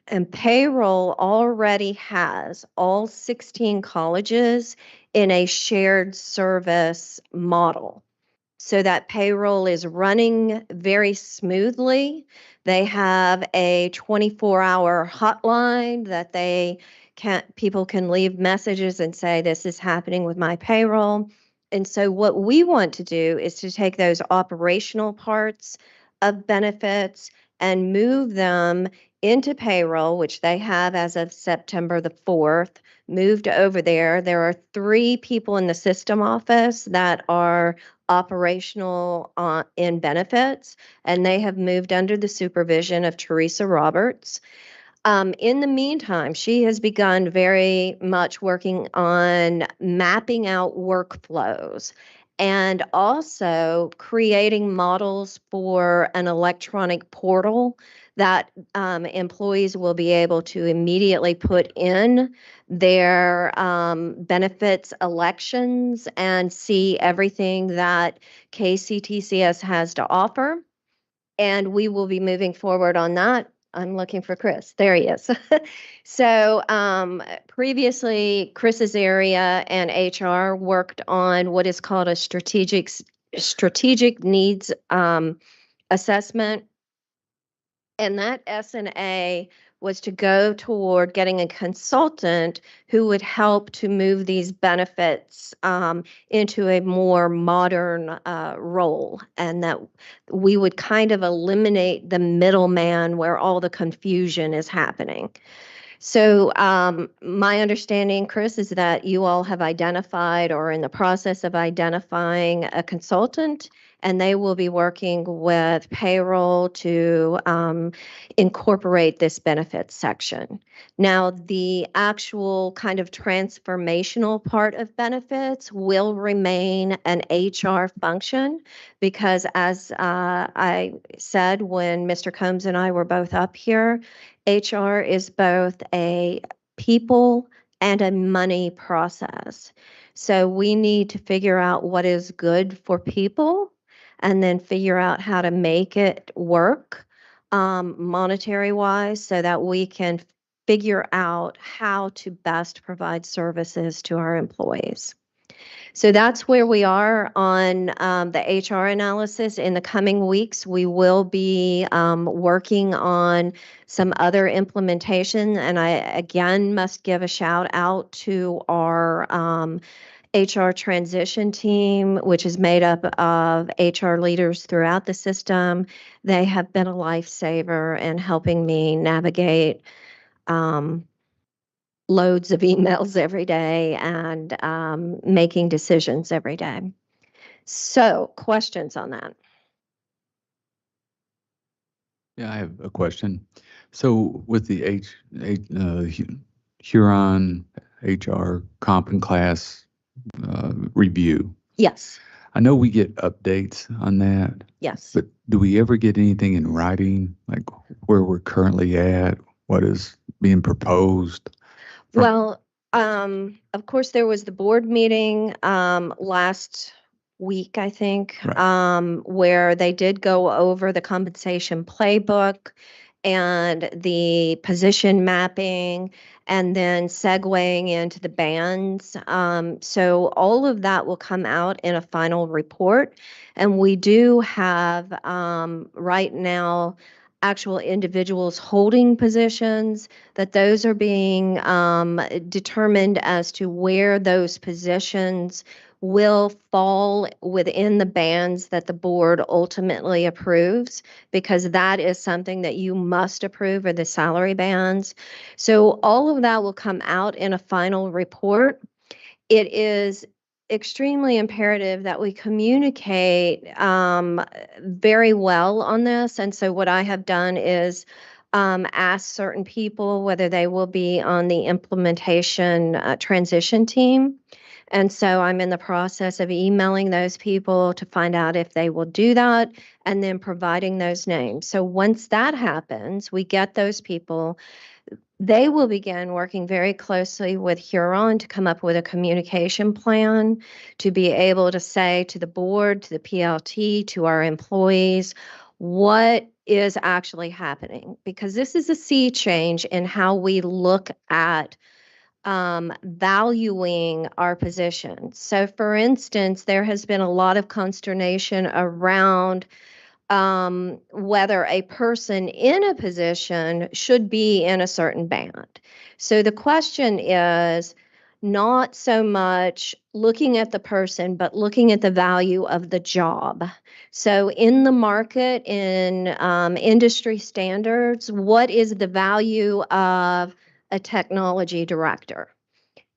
And payroll already has all 16 colleges in a shared service model. So that payroll is running very smoothly. They have a 24-hour hotline that people can leave messages and say, this is happening with my payroll. And so what we want to do is to take those operational parts of benefits and move them into payroll, which they have as of September the 4th, moved over there. There are 3 people in the system office that are operational in benefits, and they have moved under the supervision of Teresa Roberts. In the meantime, she has begun very much working on mapping out workflows and also creating models for an electronic portal that employees will be able to immediately put in their benefits elections and see everything that KCTCS has to offer. And we will be moving forward on that. I'm looking for Chris. There he is. So previously, Chris's area and HR worked on what is called a strategic needs assessment. And that S&A was to go toward getting a consultant who would help to move these benefits into a more modern role, and that we would kind of eliminate the middleman where all the confusion is happening. So my understanding, Chris, is that you all have identified or are in the process of identifying a consultant, and they will be working with payroll to incorporate this benefits section. Now, the actual kind of transformational part of benefits will remain an HR function because, as I said when Mr. Combs and I were both up here, HR is both a people and a money process. So we need to figure out what is good for people and then figure out how to make it work monetary wise so that we can figure out how to best provide services to our employees. So that's where we are on the HR analysis. In the coming weeks, we will be working on some other implementation. And I, again, must give a shout out to our HR transition team, which is made up of HR leaders throughout the system. They have been a lifesaver in helping me navigate loads of emails every day and making decisions every day. So, questions on that? Yeah, I have a question. So with the Huron HR comp and class review, Yes, I know we get updates on that, yes. but do we ever get anything in writing, like where we're currently at, what is being proposed? Well, of course, there was the board meeting last week, I think, Right. where they did go over the compensation playbook and the position mapping and then segueing into the bands. So all of that will come out in a final report. And we do have right now actual individuals holding positions, that those are being determined as to where those positions will fall within the bands that the board ultimately approves, because that is something that you must approve, are the salary bands. So all of that will come out in a final report. It is extremely imperative that we communicate very well on this. And so what I have done is ask certain people whether they will be on the implementation transition team, And so I'm in the process of emailing those people to find out if they will do that and then providing those names. So once that happens, we get those people. They will begin working very closely with Huron to come up with a communication plan to be able to say to the board, to the PLT, to our employees, what is actually happening. Because this is a sea change in how we look at valuing our positions. So, for instance, there has been a lot of consternation around whether a person in a position should be in a certain band. So the question is not so much looking at the person, but looking at the value of the job. So in the market, in industry standards, what is the value of a technology director?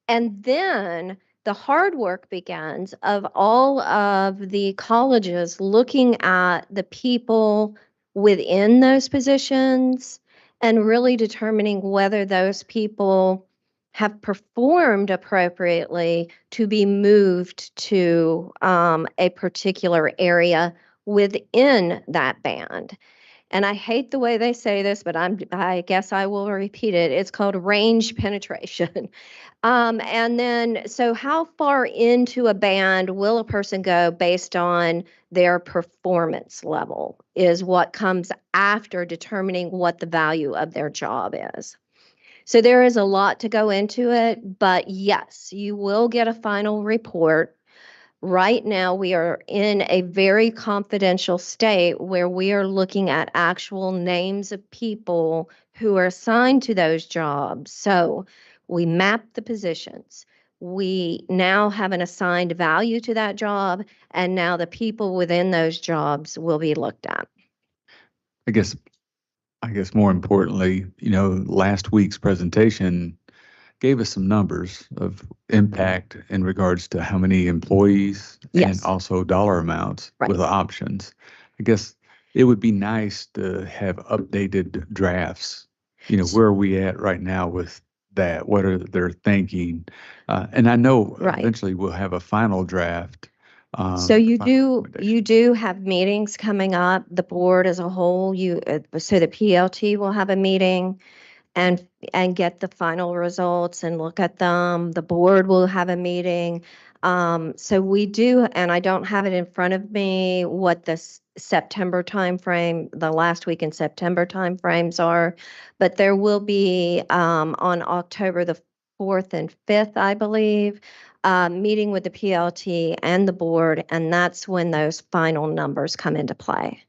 And then the hard work begins of all of the colleges looking at the people within those positions and really determining whether those people have performed appropriately to be moved to a particular area within that band. And I hate the way they say this, but I guess I will repeat it. It's called range penetration. And then, so how far into a band will a person go based on their performance level is what comes after determining what the value of their job is. So there is a lot to go into it, but yes, you will get a final report. Right now, we are in a very confidential state where we are looking at actual names of people who are assigned to those jobs. So we map the positions. We now have an assigned value to that job, and now the people within those jobs will be looked at. I guess more importantly, last week's presentation gave us some numbers of impact in regards to how many employees Yes. and also dollar amounts Right. with options. I guess it would be nice to have updated drafts. Where are we at right now with that? What are their thinking? And I know Right. eventually we'll have a final draft. So you final do recommendation. have meetings coming up, the board as a whole, so the PLT will have a meeting and get the final results and look at them. The board will have a meeting. So we do, and I don't have it in front of me, what the September timeframe, the last week in September timeframes are, but there will be on October the 4th and 5th, I believe, meeting with the PLT and the board, and that's when those final numbers come into play.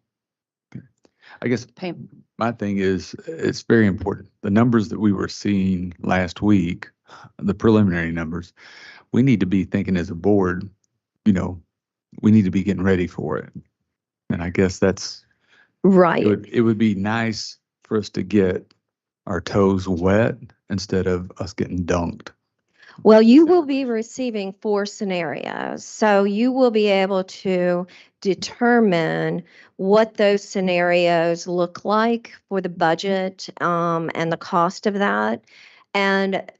I guess Pam. my thing is it's very important. The numbers that we were seeing last week, the preliminary numbers, we need to be thinking as a board, we need to be getting ready for it. And I guess Right. it would be nice for us to get our toes wet instead of us getting dunked. Well, you will be receiving 4 scenarios. So you will be able to determine what those scenarios look like for the budget and the cost of that. And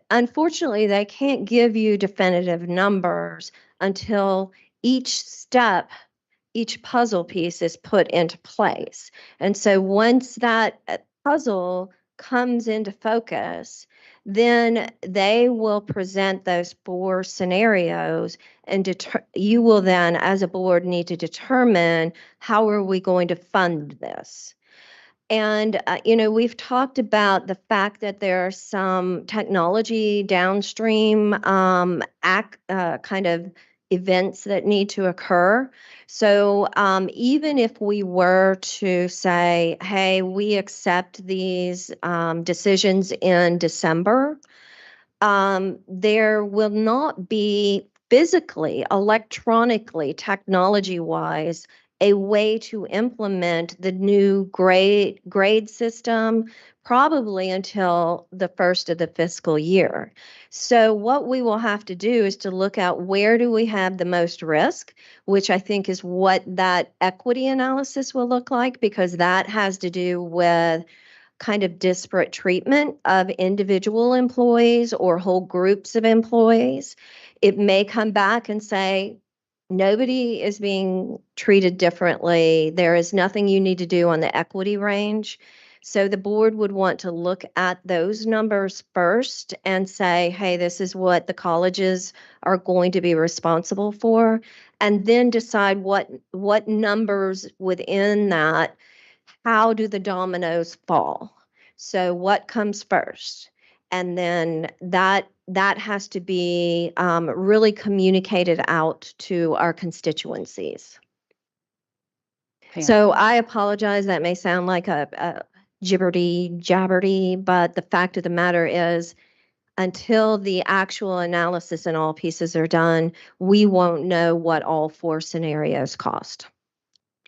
unfortunately, they can't give you definitive numbers until each step, each puzzle piece is put into place. And so once that puzzle comes into focus, then they will present those 4 scenarios, and you will then, as a board, need to determine how are we going to fund this. And, we've talked about the fact that there are some technology downstream kind of events that need to occur. So even if we were to say, hey, we accept these decisions in December, there will not be physically, electronically, technology-wise, a way to implement the new grade system probably until the first of the fiscal year. So what we will have to do is to look at where do we have the most risk, which I think is what that equity analysis will look like, because that has to do with kind of disparate treatment of individual employees or whole groups of employees. it may come back and say, nobody is being treated differently. There is nothing you need to do on the equity range. So the board would want to look at those numbers first and say, hey, this is what the colleges are going to be responsible for, and then decide what numbers within that, how do the dominoes fall? So what comes first? And then that has to be really communicated out to our constituencies. So I apologize. That may sound like a jabberdy, but the fact of the matter is, until the actual analysis and all pieces are done, we won't know what all 4 scenarios cost.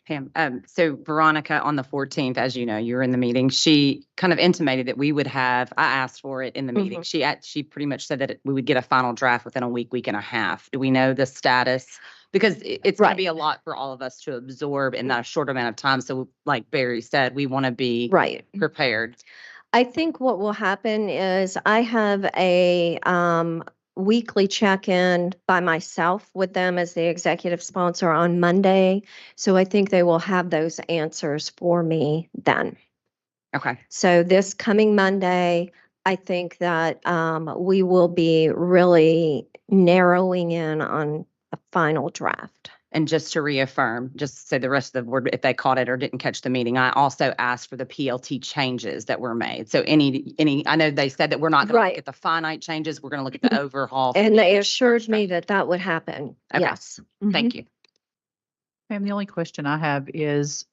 Pam, so Veronica, on the 14th, as you know, you were in the meeting, she kind of intimated that we would have, I asked for it in the meeting. She pretty much said that we would get a final draft within a week and a half. Do we know the status? Because it's going to be a lot for all of us to absorb in that short amount of time. So like Barry said, we want to be prepared. I think what will happen is I have a weekly check-in by myself with them as the executive sponsor on Monday. So I think they will have those answers for me then. Okay. So this coming Monday, I think that we will be really narrowing in on a final draft. And just to reaffirm, just so the rest of the board, if they caught it or didn't catch the meeting, I also asked for the PLT changes that were made. So any, I know they said that we're not going to look at the finite changes. We're going to look at the overhaul. And they assured me that that would happen. Okay. Yes. Thank you. Ma'am, the only question I have is,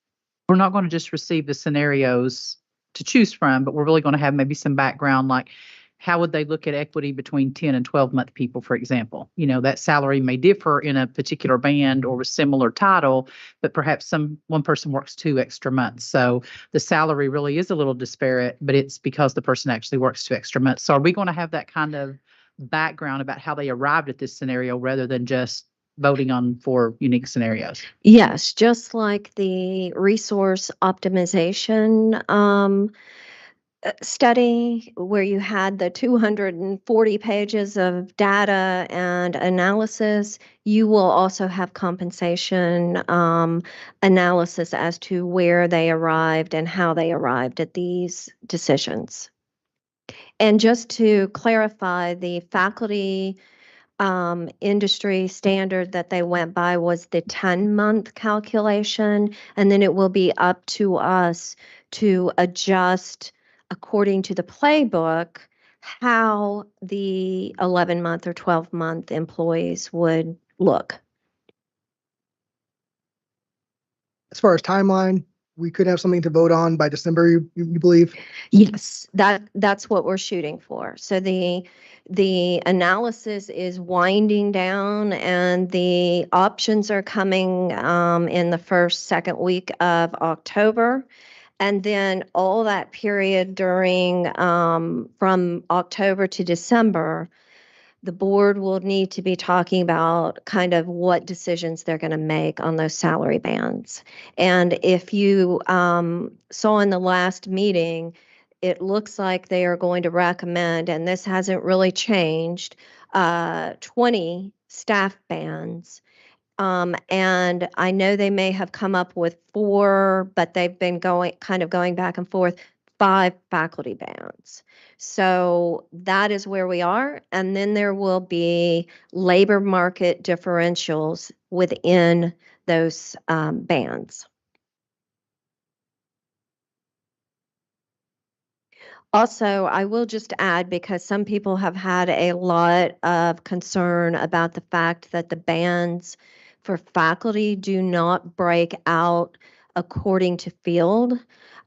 we're not going to just receive the scenarios to choose from, but we're really going to have maybe some background, like how would they look at equity between 10 and 12-month people, for example? You know, that salary may differ in a particular band or with similar title, but perhaps one person works 2 extra months. So the salary really is a little disparate, but it's because the person actually works 2 extra months. So are we going to have that kind of background about how they arrived at this scenario rather than just voting on 4 unique scenarios? Yes, just like the resource optimization study where you had the 240 pages of data and analysis, you will also have compensation analysis as to where they arrived and how they arrived at these decisions. And just to clarify, the faculty industry standard that they went by was the 10-month calculation, and then it will be up to us to adjust according to the playbook how the 11-month or 12-month employees would look. As far as timeline, we could have something to vote on by December, you believe? Yes, that's what we're shooting for. So the analysis is winding down, and the options are coming in the first, second week of October. And then all that period during from October to December, the board will need to be talking about kind of what decisions they're going to make on those salary bands. And if you saw in the last meeting, it looks like they are going to recommend, and this hasn't really changed, 20 staff bands. And I know they may have come up with 4, but they've been going back and forth, 5 faculty bands. So that is where we are. And then there will be labor market differentials within those bands. Also, I will just add, because some people have had a lot of concern about the fact that the bands for faculty do not break out according to field.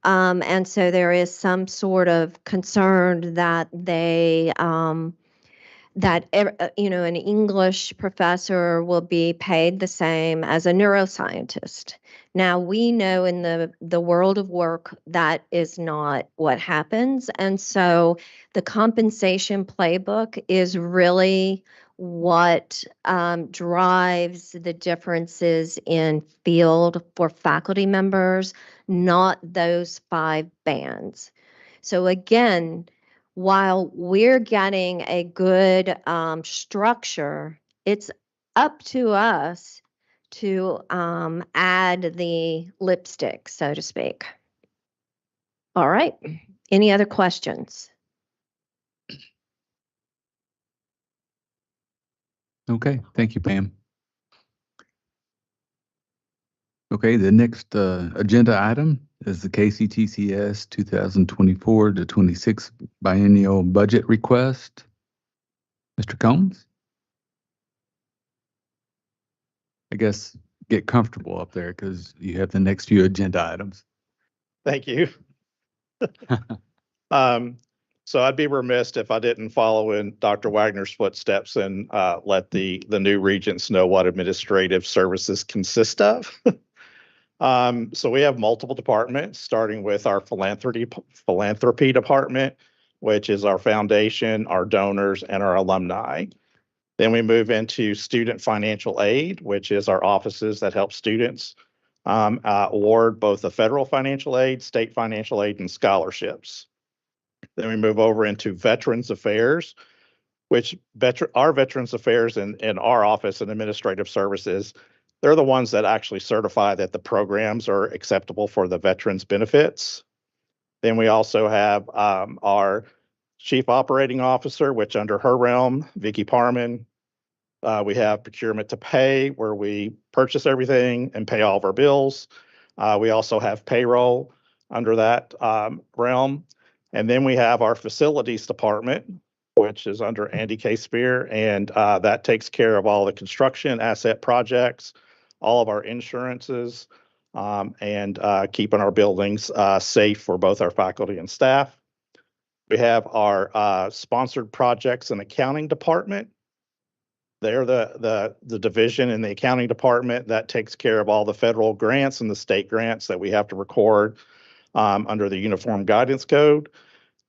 And so there is some sort of concern that they, an English professor will be paid the same as a neuroscientist. Now, we know in the world of work that is not what happens. And so the compensation playbook is really what drives the differences in field for faculty members, not those 5 bands. So again, while we're getting a good structure it's up to us to add the lipstick, so to speak. All right. Any other questions? Okay, thank you, Pam. Okay, the next agenda item is the KCTCS 2024 to 26 biennial budget request. Mr. Combs? I guess get comfortable up there because you have the next few agenda items. Thank you. So I'd be remiss if I didn't follow in Dr. Wagner's footsteps and let the new regents know what administrative services consist of. So we have multiple departments, starting with our philanthropy department, which is our foundation, our donors, and our alumni. Then we move into student financial aid, which is our offices that help students award both the federal financial aid, state financial aid, and scholarships. Then we move over into Veterans Affairs, which our Veterans Affairs in our office and administrative services, they're the ones that actually certify that the programs are acceptable for the veterans benefits. Then we also have our Chief Operating Officer, which under her realm, Vicki Parman. We have procurement to pay, where we purchase everything and pay all of our bills. We also have payroll under that realm. And then we have our facilities department, which is under Andy K. Spear, and that takes care of all the construction, asset projects, all of our insurances, and keeping our buildings safe for both our faculty and staff. We have our sponsored projects and accounting department. They're the division in the accounting department that takes care of all the federal grants and the state grants that we have to record under the Uniform Guidance Code.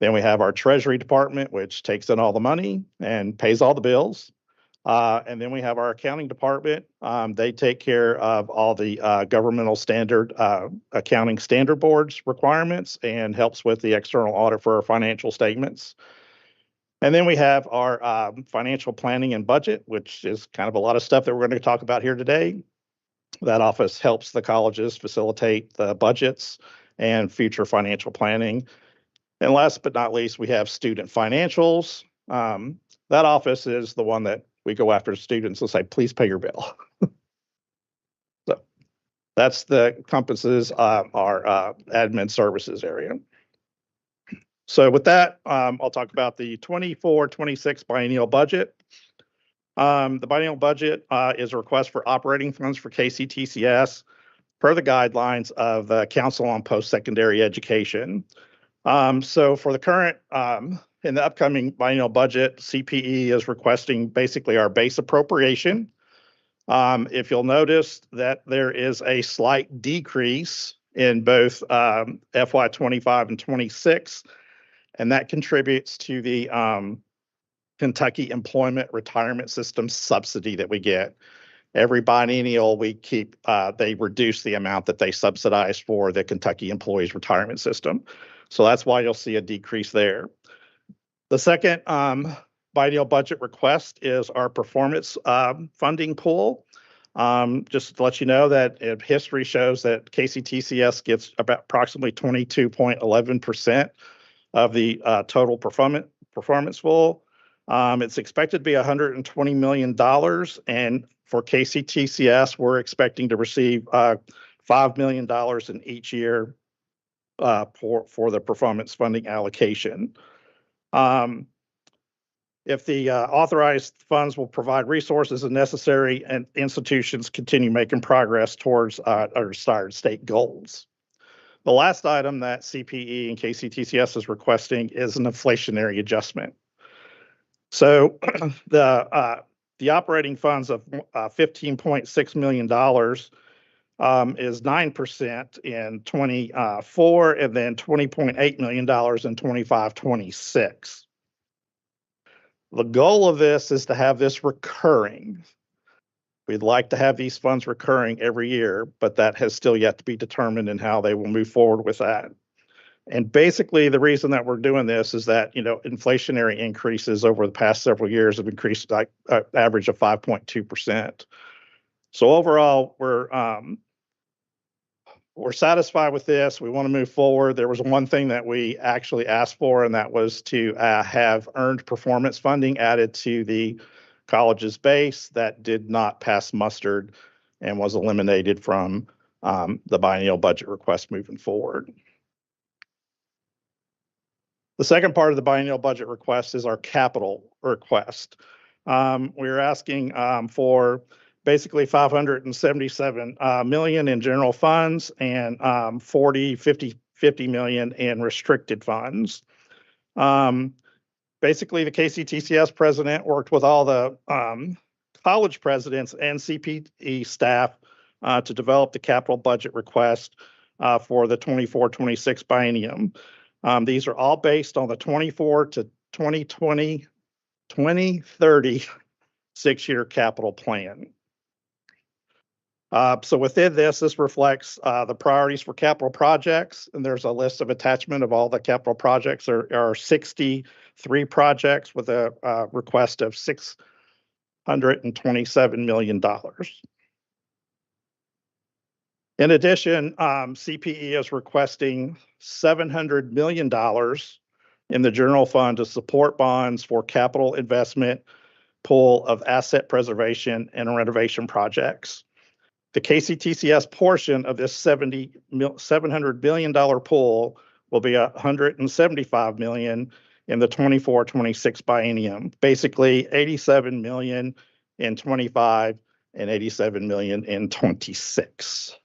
Then we have our Treasury Department, which takes in all the money and pays all the bills. And then we have our accounting department. They take care of all the governmental standard accounting standard boards requirements and helps with the external audit for our financial statements. And then we have our financial planning and budget, which is kind of a lot of stuff that we're going to talk about here today. That office helps the colleges facilitate the budgets and future financial planning. And last but not least, we have student financials. That office is the one that we go after students and say, please pay your bill. So that's the encompasses our admin services area. So with that, I'll talk about the 24-26 biennial budget. The biennial budget is a request for operating funds for KCTCS per the guidelines of the Council on Post-Secondary Education. So for the current, in the upcoming biennial budget, CPE is requesting basically our base appropriation. If you'll notice that there is a slight decrease in both FY25 and 26, and that contributes to the Kentucky Employment Retirement System subsidy that we get. Every biennial, we keep, they reduce the amount that they subsidize for the Kentucky Employees Retirement System. So that's why you'll see a decrease there. The second biennial budget request is our performance funding pool. Just to let you know that history shows that KCTCS gets about approximately 22.11% of the total performance pool. It's expected to be $120 million, and for KCTCS, we're expecting to receive $5 million in each year for the performance funding allocation. If the authorized funds will provide resources as necessary and institutions continue making progress towards our desired state goals. The last item that CPE and KCTCS is requesting is an inflationary adjustment. So the operating funds of $15.6 million is 9% in 24 and then $20.8 million in 25-26. The goal of this is to have this recurring. We'd like to have these funds recurring every year, but that has still yet to be determined in how they will move forward with that. And basically, the reason that we're doing this is that, inflationary increases over the past several years have increased like an average of 5.2%. So overall, we're satisfied with this. We want to move forward. There was one thing that we actually asked for, and that was to have earned performance funding added to the college's base. That did not pass muster and was eliminated from the biennial budget request moving forward. The second part of the biennial budget request is our capital request. We're asking for basically $577 million in general funds and 50 million in restricted funds. Basically, the KCTCS president worked with all the college presidents and CPE staff to develop the capital budget request for the 24-26 biennium. These are all based on the 24 to 2030 6-year capital plan. So within this reflects the priorities for capital projects, and there's a list of attachment of all the capital projects. There are 63 projects with a request of $627 million. In addition, CPE is requesting $700 million in the general fund to support bonds for capital investment pool of asset preservation and renovation projects. The KCTCS portion of this $700 million pool will be $175 million in the 24-26 biennium, basically $87 million in 25 and $87 million in 26.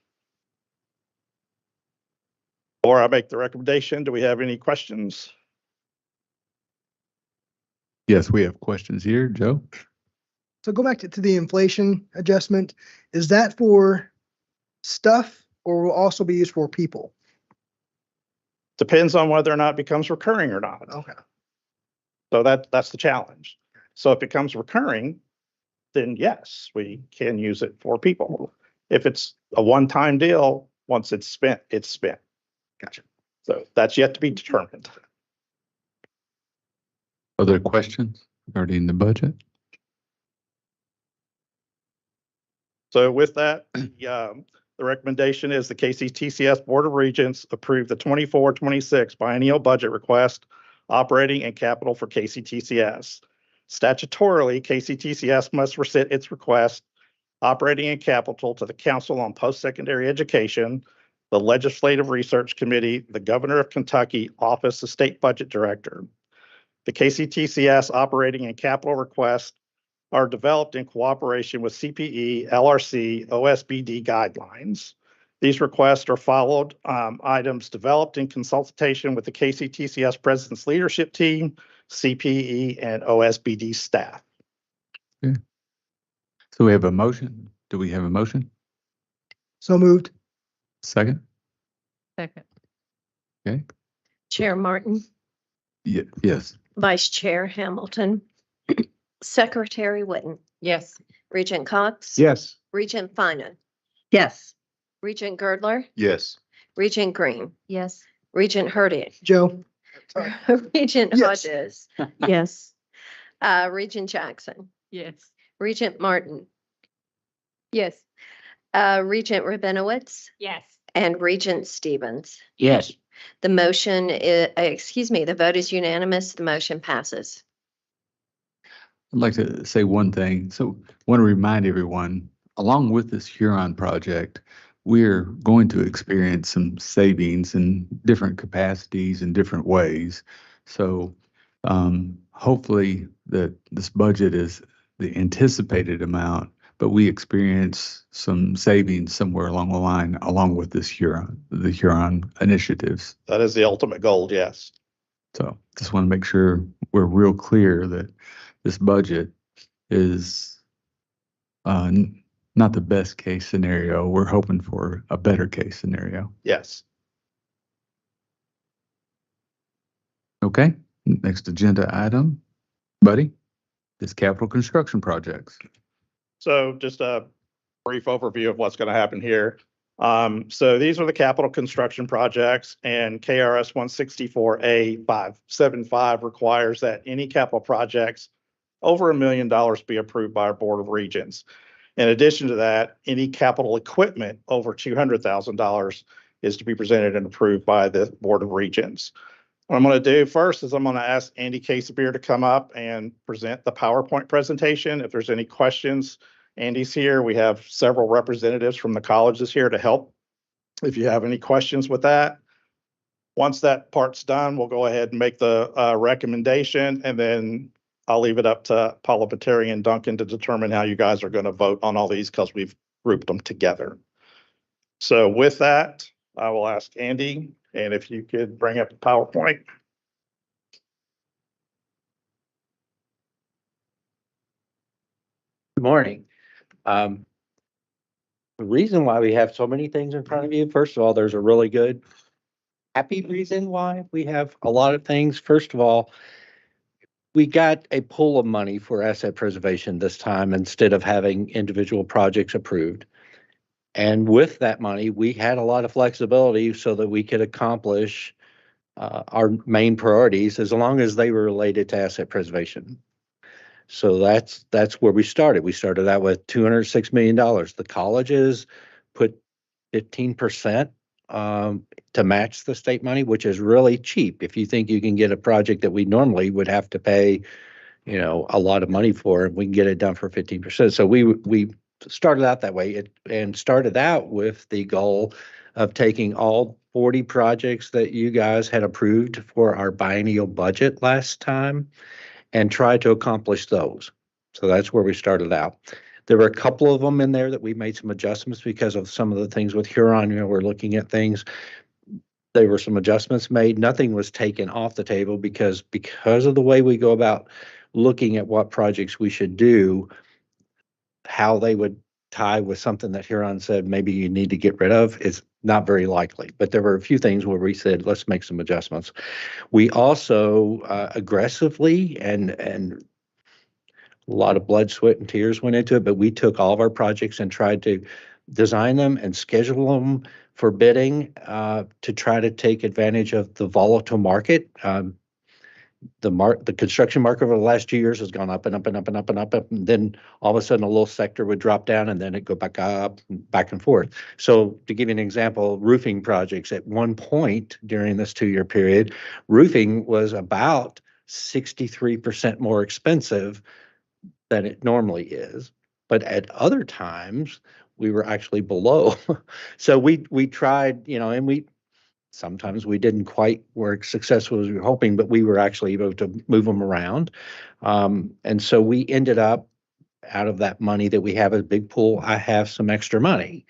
Before I make the recommendation, do we have any questions? Yes, we have questions here. Joe? So go back to the inflation adjustment. Is that for stuff or will also be used for people? Depends on whether or not it becomes recurring or not. Okay. So that's the challenge. So if it becomes recurring, then yes, we can use it for people. If it's a one-time deal, once it's spent, it's spent. Gotcha. So that's yet to be determined. Other questions regarding the budget? So with that, the recommendation is the KCTCS Board of Regents approve the 24-26 biennial budget request, operating and capital for KCTCS. Statutorily, KCTCS must rescind its request, operating and capital, to the Council on Post-Secondary Education, the Legislative Research Committee, the Governor of Kentucky, Office of State Budget Director. The KCTCS operating and capital requests are developed in cooperation with CPE, LRC, OSBD guidelines. These requests are followed items developed in consultation with the KCTCS President's Leadership Team, CPE, and OSBD staff. Okay. So we have a motion. Do we have a motion? So moved. Second? Second. Okay. Chair Martin, Yes. Vice Chair Hamilton, Secretary Witten, Yes. Regent Cox. Yes. Regent Finan, Yes. Regent Girdler, Yes. Regent Green, Yes. Regent Hurdig, Joe. Sorry. Regent Yes. Hodges. Yes. Regent Jackson, Yes. Regent Martin, Yes. Regent Rabinowitz, Yes. and Regent Stevens. Yes. The motion, the vote is unanimous. The motion passes. I'd like to say one thing. So I want to remind everyone, along with this Huron project, we're going to experience some savings in different capacities in different ways. So hopefully that this budget is the anticipated amount, but we experience some savings somewhere along the line, along with this the Huron initiatives. That is the ultimate goal, yes. So just want to make sure we're real clear that this budget is not the best case scenario. We're hoping for a better case scenario. Yes. Okay, next agenda item, Buddy, is capital construction projects. So just a brief overview of what's going to happen here. So these are the capital construction projects, and KRS 164A575 requires that any capital projects over $1 million be approved by our Board of Regents. In addition to that, any capital equipment over $200,000 is to be presented and approved by the Board of Regents. What I'm going to do first is I'm going to ask Andy Casebeer to come up and present the PowerPoint presentation. If there's any questions, Andy's here. We have several representatives from the colleges here to help if you have any questions with that. Once that part's done, we'll go ahead and make the recommendation, and then I'll leave it up to Parliamentarian and Duncan to determine how you guys are going to vote on all these because we've grouped them together. So with that, I will ask Andy, and if you could bring up the PowerPoint. Good morning. The reason why we have so many things in front of you, first of all, there's a really good, happy reason why we have a lot of things. First of all, we got a pool of money for asset preservation this time instead of having individual projects approved. And with that money, we had a lot of flexibility so that we could accomplish our main priorities as long as they were related to asset preservation. So that's where we started. We started out with $206 million. The colleges put 15% to match the state money, which is really cheap. If you think you can get a project that we normally would have to pay, you know, a lot of money for, we can get it done for 15%. So we started out that way and started out with the goal of taking all 40 projects that you guys had approved for our biennial budget last time and try to accomplish those. So that's where we started out. There were a couple of them in there that we made some adjustments because of some of the things with Huron. You know, we're looking at things. There were some adjustments made. Nothing was taken off the table because of the way we go about looking at what projects we should do, how they would tie with something that Huron said maybe you need to get rid of is not very likely. But there were a few things where we said, let's make some adjustments. We also aggressively and a lot of blood, sweat, and tears went into it, but we took all of our projects and tried to design them and schedule them for bidding to try to take advantage of the volatile market. The construction market over the last 2 years has gone up and up and up and up and up, and then all of a sudden a little sector would drop down and then it go back up, back and forth. So to give you an example, roofing projects at one point during this 2-year period, roofing was about 63% more expensive than it normally is. But at other times, we were actually below. So we tried, you know, and sometimes we didn't quite work successful as we were hoping, but we were actually able to move them around. And so we ended up, out of that money that we have a big pool, I have some extra money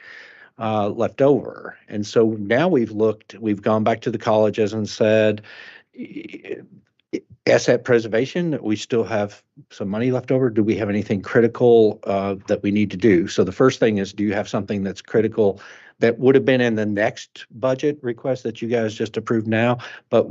left over. And so now we've gone back to the colleges and said, asset preservation, we still have some money left over. Do we have anything critical that we need to do? So the first thing is, do you have something that's critical that would have been in the next budget request that you guys just approved now, but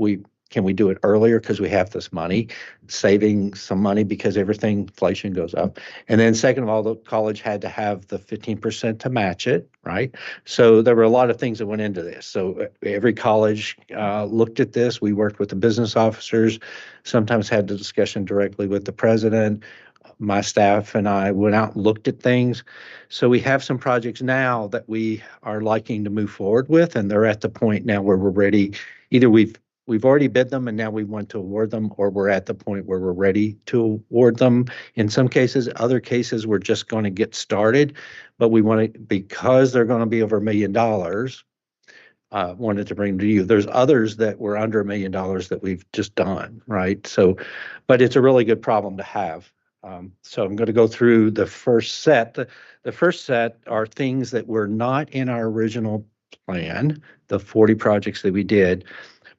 can we do it earlier because we have this money, saving some money because inflation goes up. And then second of all, the college had to have the 15% to match it, right? So there were a lot of things that went into this. So every college looked at this. We worked with the business officers, sometimes had the discussion directly with the president. My staff and I went out and looked at things. So we have some projects now that we are liking to move forward with, and they're at the point now where we're ready. Either we've already bid them and now we want to award them, or we're at the point where we're ready to award them. In some cases, other cases, we're just going to get started, but we want to, because they're going to be over $1 million, wanted to bring to you. There's others that were under $1 million that we've just done, right? So, but it's a really good problem to have. So I'm going to go through the first set. The first set are things that were not in our original plan, the 40 projects that we did,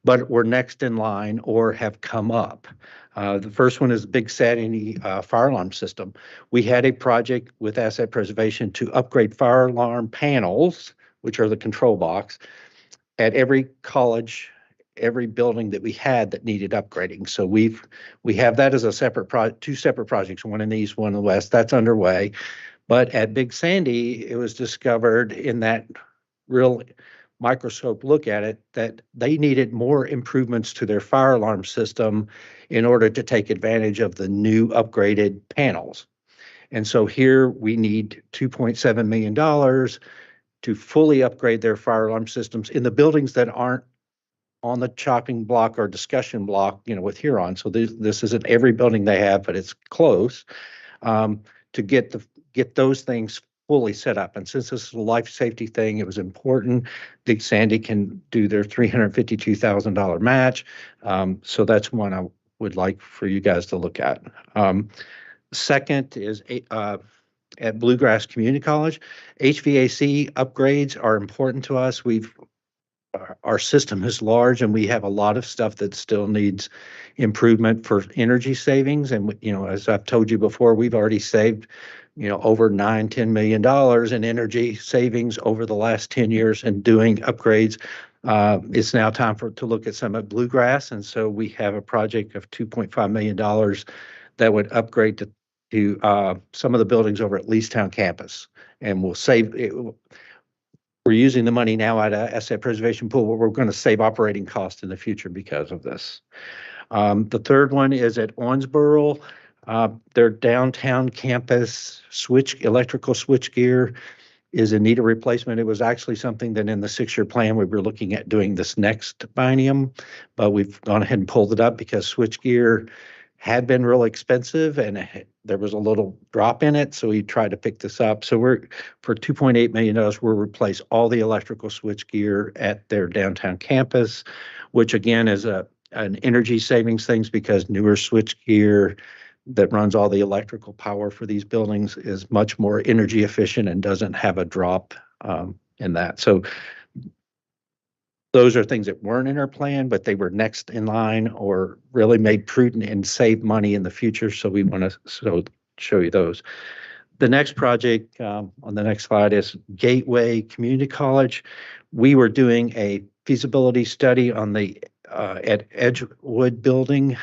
but were next in line or have come up. The first one is Big Sandy fire alarm system. We had a project with asset preservation to upgrade fire alarm panels, which are the control box, at every college, every building that we had that needed upgrading. So we have that as a separate two separate projects, one in the east, one in the west. That's underway. But at Big Sandy, it was discovered in that real microscope look at it, that they needed more improvements to their fire alarm system in order to take advantage of the new upgraded panels. And so here we need $2.7 million to fully upgrade their fire alarm systems in the buildings that aren't on the chopping block or discussion block, with Huron. So this isn't every building they have, but it's close, to get those things fully set up. And since this is a life safety thing, it was important. Dick Sandy can do their $352,000 match. So that's one I would like for you guys to look at. Second is at Bluegrass Community College, HVAC upgrades are important to us. Our system is large and we have a lot of stuff that still needs improvement for energy savings. And, as I've told you before, we've already saved, over $10 million in energy savings over the last 10 years and doing upgrades. It's now time to look at some at Bluegrass. And so we have a project of $2.5 million that would upgrade to some of the buildings over at Leestown campus. And we'll save it. We're using the money now out of asset preservation pool, but we're going to save operating costs in the future because of this. The third one is at Owensboro. Their downtown campus electrical switchgear is in need of replacement. It was actually something that in the 6-year plan, we were looking at doing this next biennium, but we've gone ahead and pulled it up because switchgear had been real expensive and there was a little drop in it. So we tried to pick this up. So for $2.8 million, we'll replace all the electrical switchgear at their downtown campus, which again is an energy savings things because newer switchgear that runs all the electrical power for these buildings is much more energy efficient and doesn't have a drop in that. So those are things that weren't in our plan, but they were next in line or really made prudent and save money in the future. So we want to show you those. The next project on the next slide is Gateway Community College. We were doing a feasibility study on the at Edgewood building.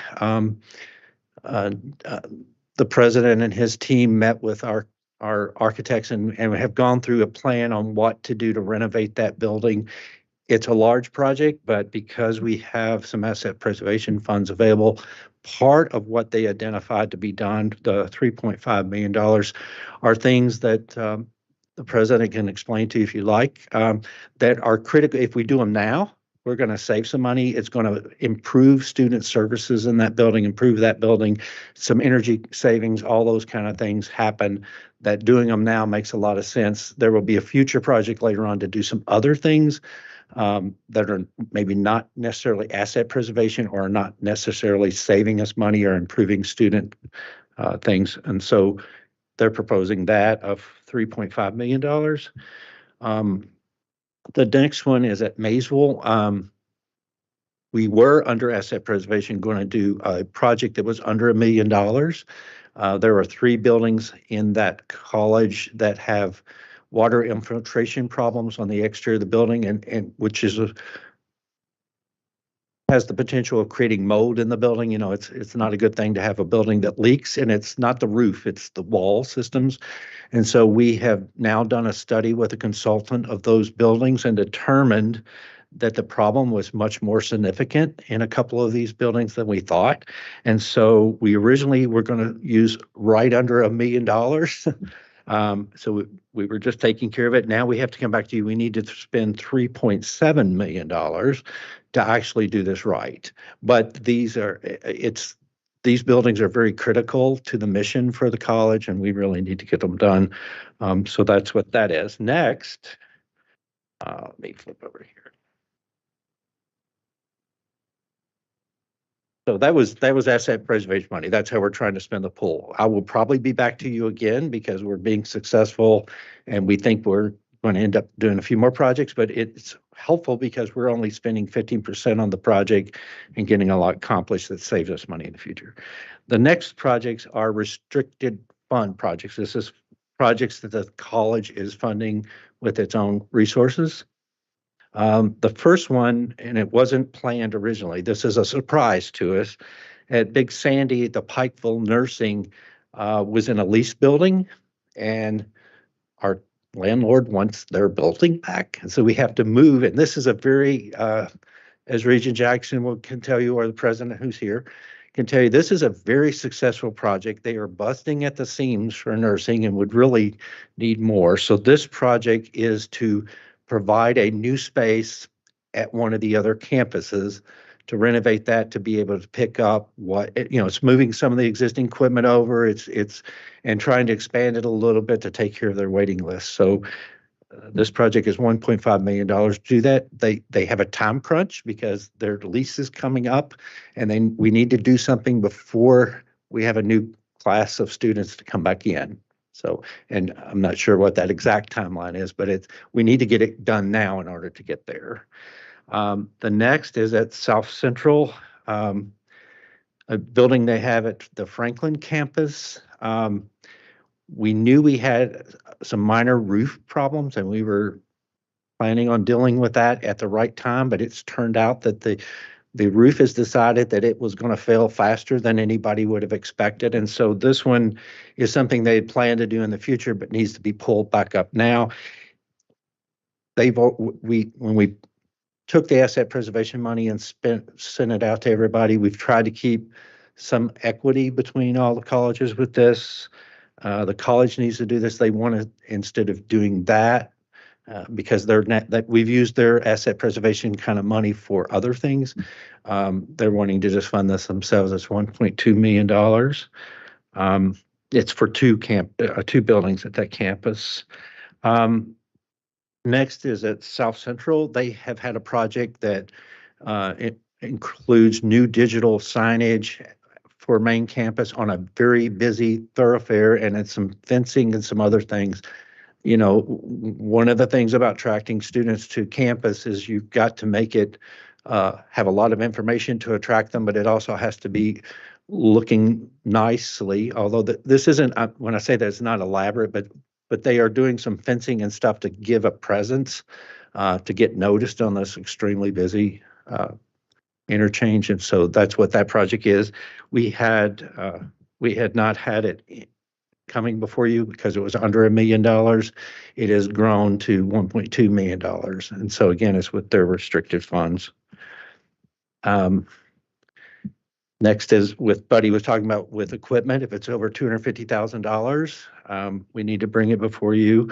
The president and his team met with our architects and have gone through a plan on what to do to renovate that building. It's a large project, but because we have some asset preservation funds available, part of what they identified to be done, the $3.5 million, are things that the president can explain to you if you like, that are critical. If we do them now, we're going to save some money. It's going to improve student services in that building, improve that building, some energy savings, all those kind of things happen that doing them now makes a lot of sense. There will be a future project later on to do some other things that are maybe not necessarily asset preservation or not necessarily saving us money or improving student things. And so they're proposing that of $3.5 million. The next one is at Maysville. We were under asset preservation going to do a project that was under $1 million. There are 3 buildings in that college that have water infiltration problems on the exterior of the building, and which is has the potential of creating mold in the building. It's not a good thing to have a building that leaks, and it's not the roof, it's the wall systems. And so we have now done a study with a consultant of those buildings and determined that the problem was much more significant in a couple of these buildings than we thought. And so we originally were going to use right under $1 million. So we were just taking care of it. Now we have to come back to you. We need to spend $3.7 million to actually do this right. But these buildings are very critical to the mission for the college, and we really need to get them done. So that's what that is. Next, let me flip over here. So that was asset preservation money. That's how we're trying to spend the pool. I will probably be back to you again because we're being successful and we think we're going to end up doing a few more projects, but it's helpful because we're only spending 15% on the project and getting a lot accomplished that saves us money in the future. The next projects are restricted fund projects. This is projects that the college is funding with its own resources. The first one, and it wasn't planned originally, this is a surprise to us. At Big Sandy, the Pikeville Nursing was in a leased building, and our landlord wants their building back. And so we have to move. And this is a very, as Regent Jackson can tell you, or the president who's here, can tell you, this is a very successful project. They are busting at the seams for nursing and would really need more. So this project is to provide a new space at one of the other campuses to renovate that, to be able to pick up it's moving some of the existing equipment over. And trying to expand it a little bit to take care of their waiting list. So this project is $1.5 million to do that. They have a time crunch because their lease is coming up, and then we need to do something before we have a new class of students to come back in. So, and I'm not sure what that exact timeline is, but we need to get it done now in order to get there. The next is at South Central, a building they have at the Franklin campus. We knew we had some minor roof problems, and we were planning on dealing with that at the right time, but it's turned out that the roof has decided that it was going to fail faster than anybody would have expected. And so this one is something they plan to do in the future, but needs to be pulled back up now. When we took the asset preservation money and sent it out to everybody, we've tried to keep some equity between all the colleges with this. The college needs to do this. They want to, instead of doing that, because we've used their asset preservation kind of money for other things. They're wanting to just fund this themselves. It's $1.2 million. It's for two buildings at that campus. Next is at South Central. They have had a project that it includes new digital signage for main campus on a very busy thoroughfare, and it's some fencing and some other things. One of the things about attracting students to campus is you've got to make it have a lot of information to attract them, but it also has to be looking nicely. Although this isn't, when I say that, it's not elaborate, but they are doing some fencing and stuff to give a presence, to get noticed on this extremely busy interchange. And so that's what that project is. We had not had it coming before you because it was under $1 million. It has grown to $1.2 million. And so again, it's with their restricted funds. Next is with Buddy was talking about with equipment. If it's over $250,000, we need to bring it before you.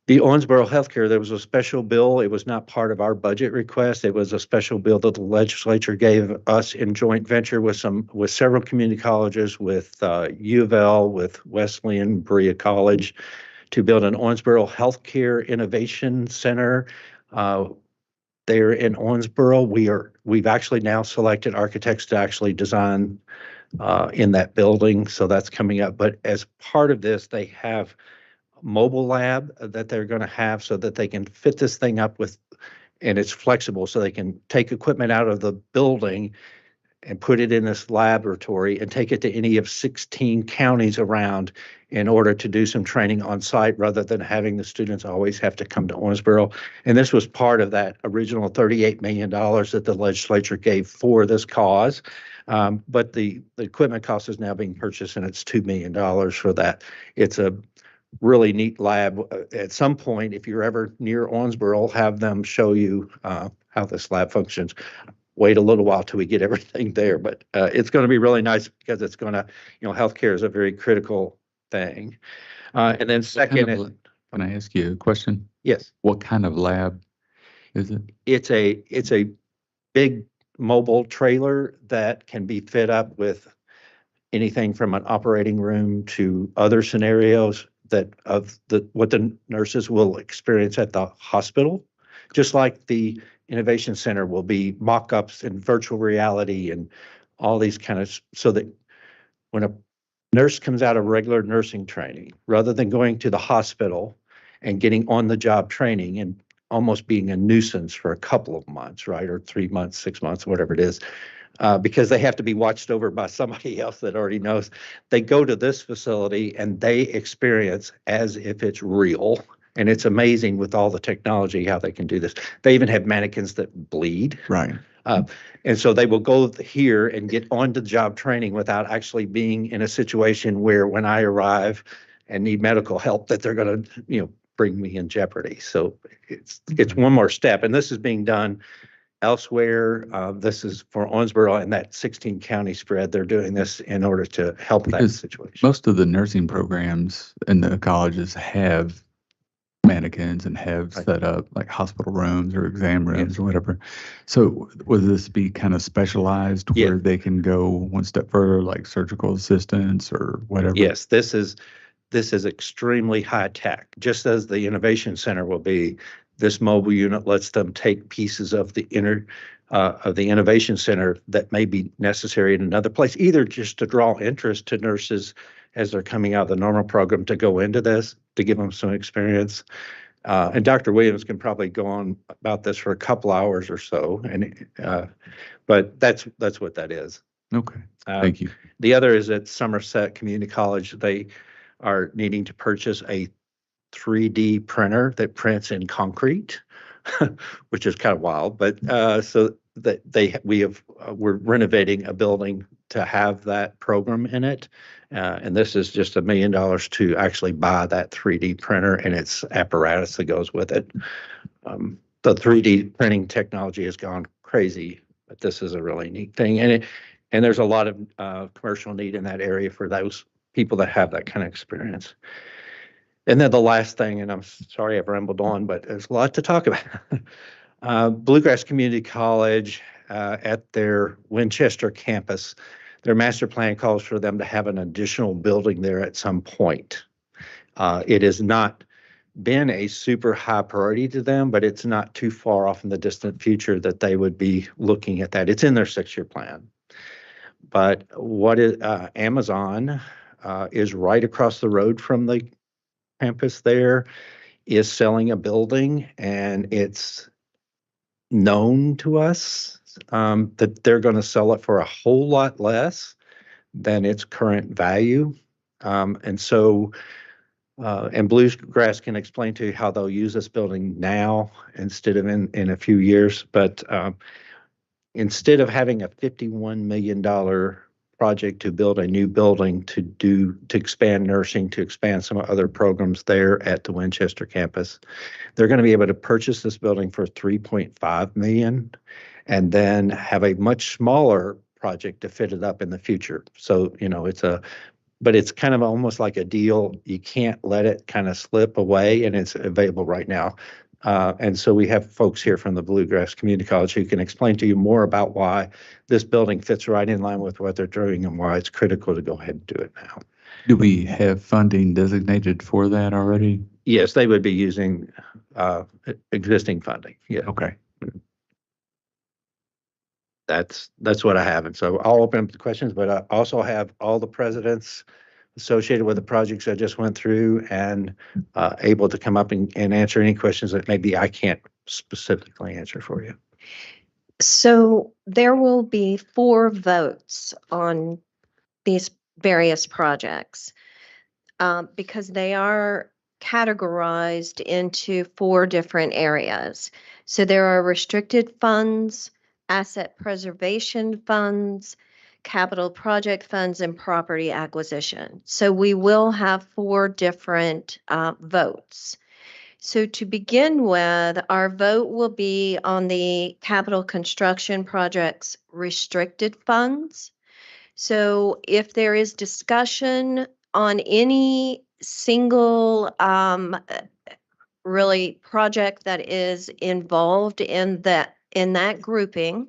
The Owensboro Healthcare, there was a special bill. It was not part of our budget request. It was a special bill that the legislature gave us in joint venture with several community colleges, with U of L, with Wesleyan, Berea College, to build an Owensboro Healthcare Innovation Center. There in Owensboro, we've actually now selected architects to actually design in that building. So that's coming up. But as part of this, they have mobile lab that they're going to have so that they can fit this thing up with, and it's flexible, so they can take equipment out of the building and put it in this laboratory and take it to any of 16 counties around in order to do some training on site, rather than having the students always have to come to Owensboro. And this was part of that original $38 million that the legislature gave for this cause. But the equipment cost is now being purchased, and it's $2 million for that. It's a really neat lab. At some point, if you're ever near Owensboro, have them show you how this lab functions. Wait a little while till we get everything there, but it's going to be really nice because it's going to, healthcare is a very critical thing. And then second, can I ask you a question? Yes. What kind of lab is it? It's a big mobile trailer that can be fit up with anything from an operating room to other scenarios what the nurses will experience at the hospital, just like the Innovation Center will be mock-ups and virtual reality and all these kind of, so that when a nurse comes out of regular nursing training, rather than going to the hospital and getting on-the-job training and almost being a nuisance for a couple of months, right, or 3 months, 6 months, whatever it is, because they have to be watched over by somebody else that already knows. They go to this facility and they experience as if it's real. And it's amazing with all the technology how they can do this. They even have mannequins that bleed. Right. And so they will go here and get on the job training without actually being in a situation where when I arrive and need medical help, that they're going to, bring me in jeopardy. So it's one more step, and this is being done elsewhere. This is for Owensboro and that 16 county spread. They're doing this in order to help that Because situation. most of the nursing programs in the colleges have mannequins and have Right. set up like hospital rooms or exam rooms Yes. or whatever. So would this be kind of specialized Yeah. where they can go one step further, like surgical assistants or whatever? Yes, this is extremely high tech, just as the Innovation Center will be. This mobile unit lets them take pieces of the Innovation Center that may be necessary in another place, either just to draw interest to nurses as they're coming out of the normal program to go into this, to give them some experience. And Dr. Williams can probably go on about this for a couple hours or so, but that's what that is. Okay, thank you. The other is at Somerset Community College. They are needing to purchase a 3D printer that prints in concrete, which is kind of wild. But so that we're renovating a building to have that program in it, and this is just $1 million to actually buy that 3D printer and its apparatus that goes with it. The 3D printing technology has gone crazy, but this is a really neat thing, and there's a lot of commercial need in that area for those people that have that kind of experience. And then the last thing, and I'm sorry I've rambled on, but there's a lot to talk about. Bluegrass Community College at their Winchester campus, their master plan calls for them to have an additional building there at some point. It has not been a super high priority to them, but it's not too far off in the distant future that they would be looking at that. It's in their 6-year plan. But what is Amazon is right across the road from the campus there, is selling a building, and it's known to us that they're going to sell it for a whole lot less than its current value. And Bluegrass can explain to you how they'll use this building now instead of in a few years. But instead of having a $51 million project to build a new building to expand nursing, to expand some other programs there at the Winchester campus, they're going to be able to purchase this building for $3.5 million and then have a much smaller project to fit it up in the future. So, but it's kind of almost like a deal. You can't let it kind of slip away, and it's available right now. And so we have folks here from the Bluegrass Community College who can explain to you more about why this building fits right in line with what they're doing and why it's critical to go ahead and do it now. Do we have funding designated for that already? Yes, they would be using existing funding. Yeah. Okay. That's what I have. And so I'll open up the questions, but I also have all the presidents associated with the projects I just went through and able to come up and answer any questions that maybe I can't specifically answer for you. So there will be 4 votes on these various projects because they are categorized into 4 different areas. So there are restricted funds, asset preservation funds, capital project funds, and property acquisition. So we will have 4 different votes. So to begin with, our vote will be on the capital construction projects restricted funds. So if there is discussion on any single really project that is involved in that grouping,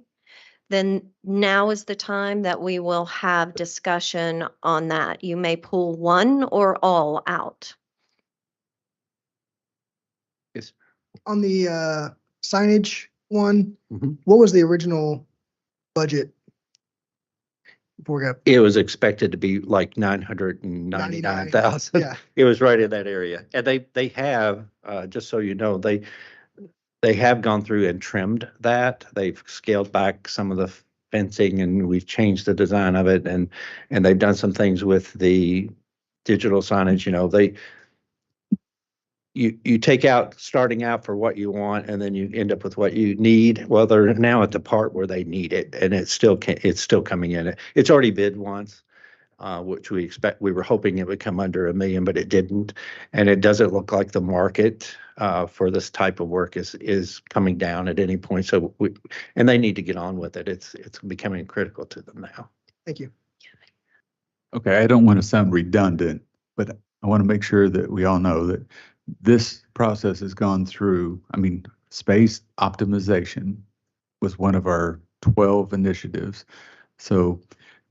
then now is the time that we will have discussion on that. You may pull one or all out. Yes. On the signage one, Mhm. what was the original budget? Before we got, It was expected to be like 999,000. yeah, It was right in that area. And they have, just so you know, they have gone through and trimmed that. They've scaled back some of the fencing, and we've changed the design of it, and they've done some things with the digital signage. You take out starting out for what you want, and then you end up with what you need. Well, they're now at the part where they need it, and it's still coming in. It's already bid once, which we were hoping it would come under $1 million, but it didn't. And it doesn't look like the market for this type of work is coming down at any point. So and they need to get on with it. It's becoming critical to them now. Thank you. Okay, I don't want to sound redundant, but I want to make sure that we all know that this process has gone through, space optimization was one of our 12 initiatives. So,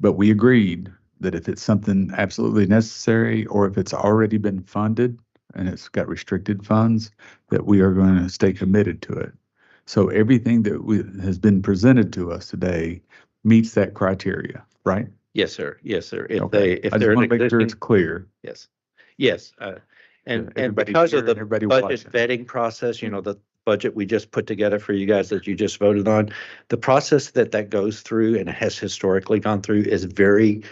but we agreed that if it's something absolutely necessary, or if it's already been funded and it's got restricted funds, that we are going to stay committed to it. So everything that has been presented to us today meets that criteria, right? Yes, sir. Yes, sir. If Okay. I just want to make sure it's clear. Yes. Yes. And everybody because here of the and everybody budget watching. vetting process, the budget we just put together for you guys that you just voted on, the process that goes through and has historically gone through is very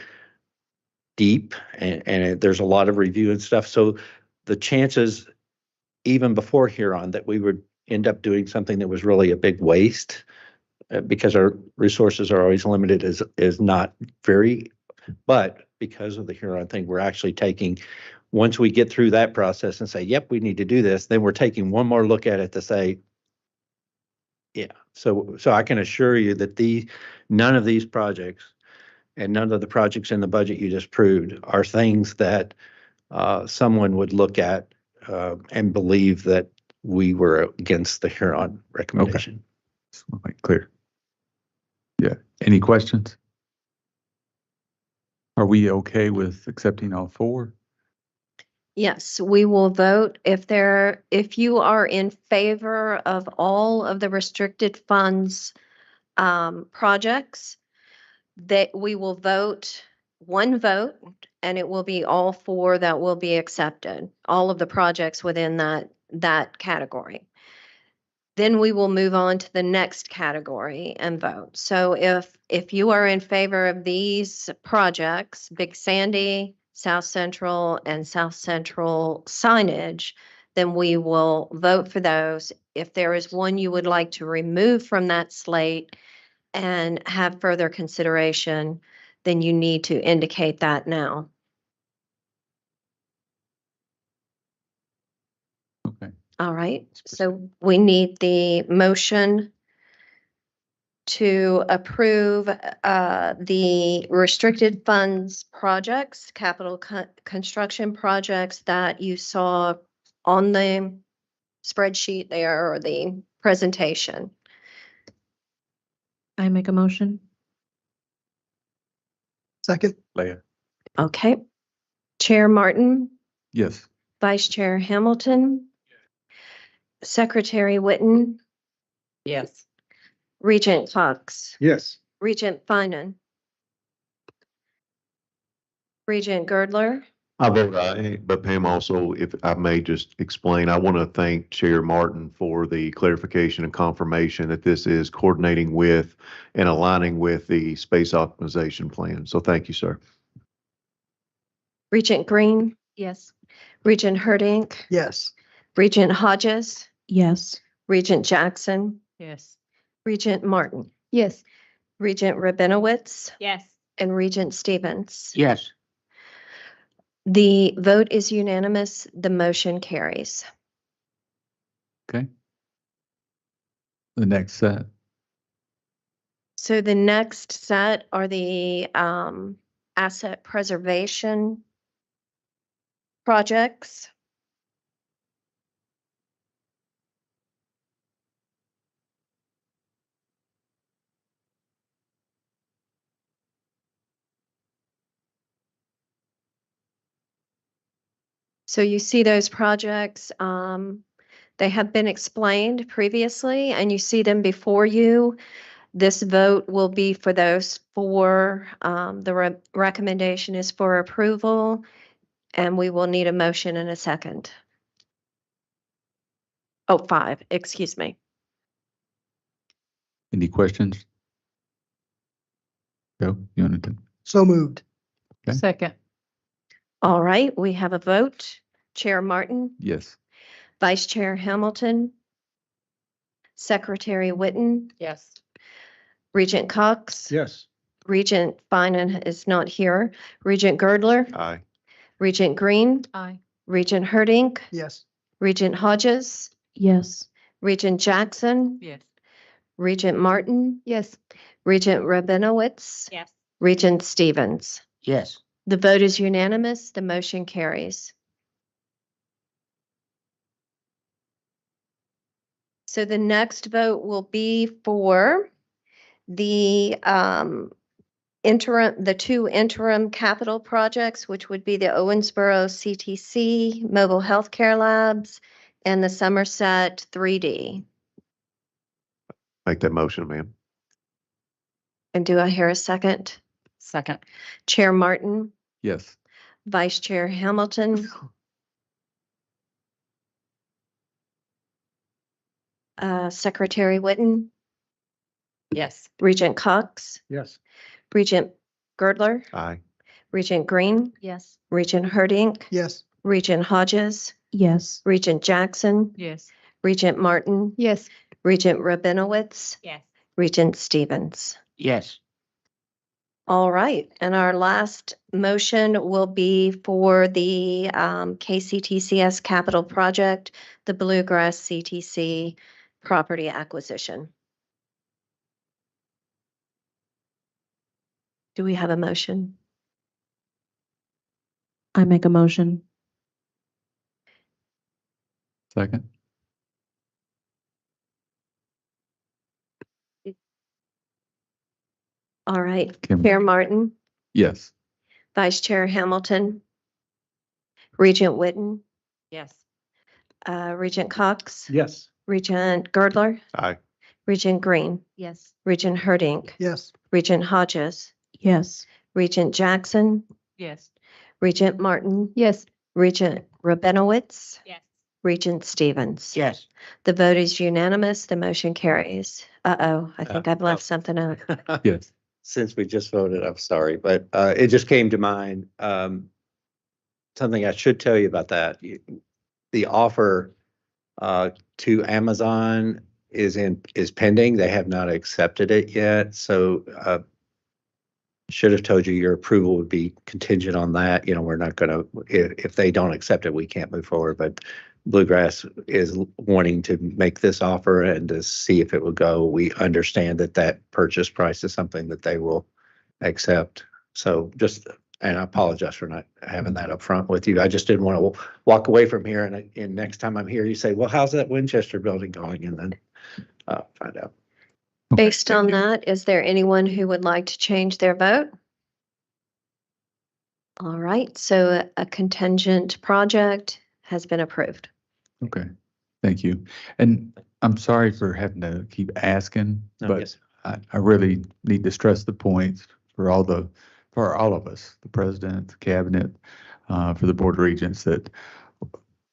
deep, and there's a lot of review and stuff. So the chances, even before Huron, that we would end up doing something that was really a big waste because our resources are always limited is not very, but because of the Huron thing, we're actually taking, once we get through that process and say, yep, we need to do this, then we're taking one more look at it to say, yeah. So I can assure you that none of these projects and none of the projects in the budget you just approved are things that someone would look at and believe that we were against the Huron recommendation. Just want to make it clear. Yeah. Any questions? Are we okay with accepting all 4? Yes, we will vote if you are in favor of all of the restricted funds projects, that we will vote one vote, and it will be all 4 that will be accepted, all of the projects within that category. Then we will move on to the next category and vote. So if you are in favor of these projects, Big Sandy, South Central, and South Central signage, then we will vote for those. If there is one you would like to remove from that slate and have further consideration, then you need to indicate that now. Okay. All right, so we need the motion to approve the restricted funds projects, capital construction projects that you saw on the spreadsheet there or the presentation. I make a motion. Second. Leah? Okay. Chair Martin, Yes. Vice Chair Hamilton, Secretary Witten, Yes. Regent Cox, Yes. Regent Finan, Regent Girdler. I vote aye, but Pam, also, if I may just explain, I want to thank Chair Martin for the clarification and confirmation that this is coordinating with and aligning with the space optimization plan. So thank you, sir. Regent Green, Yes. Regent Herdink, Yes. Regent Hodges, Yes. Regent Jackson, Yes. Regent Martin, Yes. Regent Rabinowitz, Yes. and Regent Stevens. Yes. The vote is unanimous. The motion carries. Okay. The next set. So the next set are the asset preservation projects. So you see those projects, they have been explained previously, and you see them before you. This vote will be for those 4. The recommendation is for approval, and we will need a motion and a second. Oh, 5, excuse me. Any questions? Go, you want to? So moved. Okay. Second. All right, we have a vote. Chair Martin, Yes. Vice Chair Hamilton, Secretary Witten, Yes. Regent Cox, Yes. Regent Finan is not here. Regent Girdler, Aye. Regent Green, Aye. Regent Herdink, Yes. Regent Hodges, Yes. Regent Jackson, Yes. Regent Martin, Yes. Regent Rabinowitz, Yes. Regent Stevens. Yes. The vote is unanimous. The motion carries. So the next vote will be for the the two interim capital projects, which would be the Owensboro CTC Mobile Healthcare Labs and the Somerset 3D. Make that motion, ma'am. And do I hear a second? Second. Chair Martin, Yes. Vice Chair Hamilton. Secretary Whitten, Yes. Regent Cox, Yes. Regent Girdler, Aye. Regent Green, Yes. Regent Herdink, Yes. Regent Hodges, Yes. Regent Jackson, Yes. Regent Martin, Yes. Regent Rabinowitz, Yes. Regent Stevens. Yes. All right, and our last motion will be for the KCTCS capital project, the Bluegrass CTC property acquisition. Do we have a motion? I make a motion. Second. All right, Kim. Chair Martin, Yes. Vice Chair Hamilton, Regent Whitten, Yes. Regent Cox, Yes. Regent Girdler, Aye. Regent Green, Yes. Regent Herdink, Yes. Regent Hodges, Yes. Regent Jackson, Yes. Regent Martin, Yes. Regent Rabinowitz, Yes. Regent Stevens. Yes. The vote is unanimous. The motion carries. Uh-oh, I think I've left something out. Yes. Since we just voted, I'm sorry, but it just came to mind. Something I should tell you about that. The offer to Amazon is pending. They have not accepted it yet. So should have told you your approval would be contingent on that. You know, we're not gonna, if they don't accept it, we can't move forward. But Bluegrass is wanting to make this offer and to see if it will go. We understand that that purchase price is something that they will accept. So just, and I apologize for not having that up front with you. I just didn't want to walk away from here and next time I'm here, you say, well, how's that Winchester building going? And then find out. Based on that, is there anyone who would like to change their vote? All right, so a contingent project has been approved. Okay. Thank you. And I'm sorry for having to keep asking, No, but yes. I really need to stress the points for all of us, the president, the cabinet, for the board of regents, that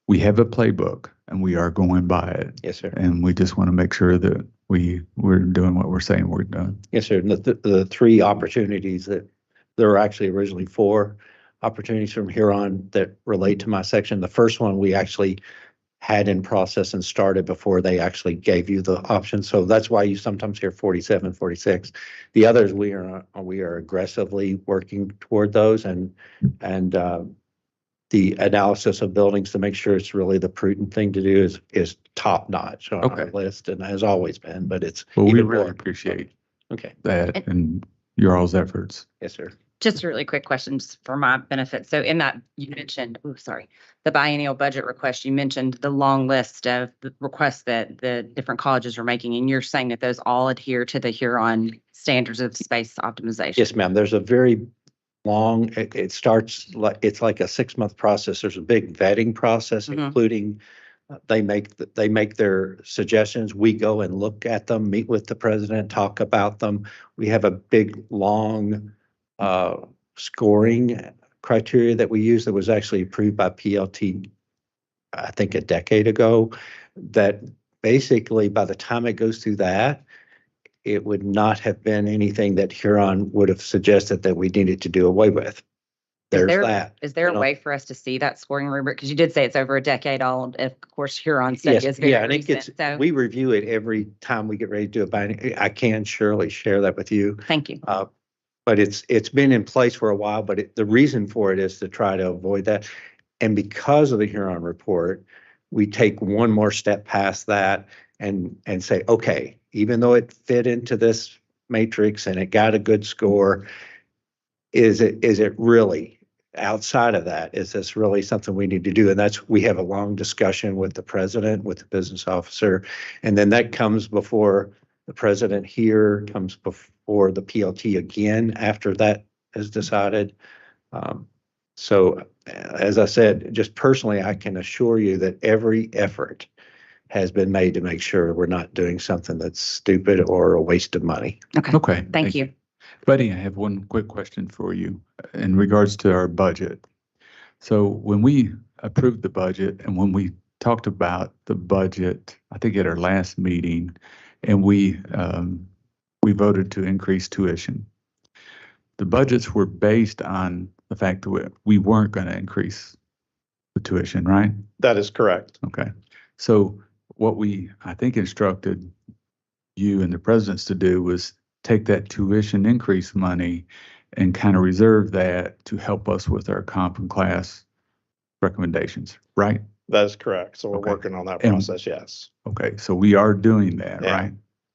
we have a playbook and we are going by it. Yes, sir. And we just want to make sure that we're doing what we're saying we're doing. Yes, sir. And the three opportunities that there were actually originally 4 opportunities from here on that relate to my section. The first one we actually had in process and started before they actually gave you the option. So that's why you sometimes hear 47, 46. The others we are aggressively working toward those and the analysis of buildings to make sure it's really the prudent thing to do is top notch on our Okay. list and has always been, but it's Well, we even really more. appreciate Okay. that and your all's efforts. Yes, sir. Just a really quick question just for my benefit. So in that, you mentioned, the biennial budget request, you mentioned the long list of the requests that the different colleges are making, and you're saying that those all adhere to the Huron standards of space optimization? Yes, ma'am. There's a very long, it starts like, it's like a 6-month process. There's a big vetting process, Mhm. including they make their suggestions. We go and look at them, meet with the president, talk about them. We have a big, long scoring criteria that we use that was actually approved by PLT, I think a decade ago, that basically by the time it goes through that, it would not have been anything that Huron would have suggested that we needed to do away with. There's that. Is there you a know. way for us to see that scoring rubric? Because you did say it's over a decade old. Of course, Huron study Yes, is very yeah, and it recent. gets, So we review it every time we get ready to do a biennial. I can surely share that with you. thank you. But but it's been in place for a while, but the reason for it is to try to avoid that. And because of the Huron report, we take one more step past that and say, okay, even though it fit into this matrix and it got a good score, is it really outside of that? Is this really something we need to do? And we have a long discussion with the president, with the business officer, and then that comes before the president here, comes before the PLT again after that is decided. So as I said, just personally, I can assure you that every effort has been made to make sure we're not doing something that's stupid or a waste of money. Okay. Thank you. Buddy, I have one quick question for you in regards to our budget. So when we approved the budget and when we talked about the budget, I think at our last meeting, and we voted to increase tuition. The budgets were based on the fact that we weren't going to increase the tuition, right? That is correct. Okay. So what I think, instructed you and the presidents to do was take that tuition increase money and kind of reserve that to help us with our comp and class recommendations, right? That is correct. So we're Okay. working on that And- process, yes. Okay, so we are doing that, Yeah. right?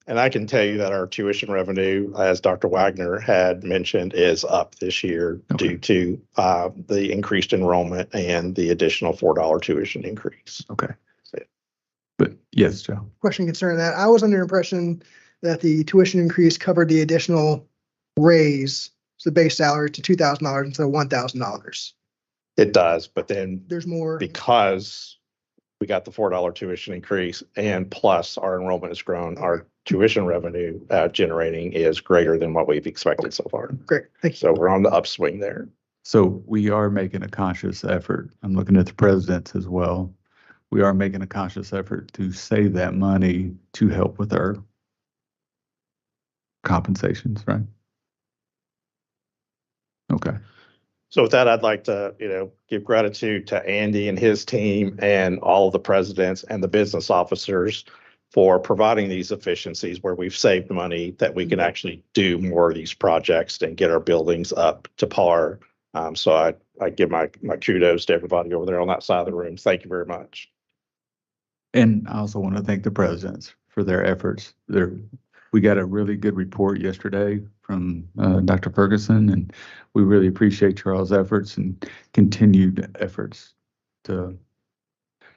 And I can tell you that our tuition revenue, as Dr. Wagner had mentioned, is up this year Okay. due to the increased enrollment and the additional $4 tuition increase. Okay. But yes, Joe. Question concerning that. I was under the impression that the tuition increase covered the additional raise, the base salary to $2,000 instead of $1,000. It does, but then There's more. because we got the $4 tuition increase and plus our enrollment has grown, our tuition revenue generating is greater than what we've expected so far. Great. Thank you. So we're on the upswing there. So we are making a conscious effort. I'm looking at the presidents as well. We are making a conscious effort to save that money to help with our compensations, right? Okay. So with that, I'd like to, give gratitude to Andy and his team and all of the presidents and the business officers for providing these efficiencies where we've saved money that we can actually do more of these projects and get our buildings up to par. So I give my kudos to everybody over there on that side of the room. Thank you very much. And I also want to thank the presidents for their efforts. We got a really good report yesterday from Dr. Ferguson, and we really appreciate Charles' efforts and continued efforts to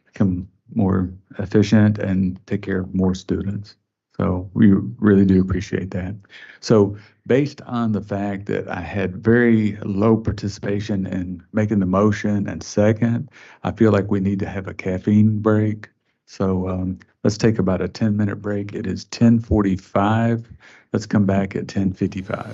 become more efficient and take care of more students. So we really do appreciate that. So based on the fact that I had very low participation in making the motion and second, I feel like we need to have a caffeine break. So let's take about a 10-minute break. It is 10:45. Let's come back at 10:55.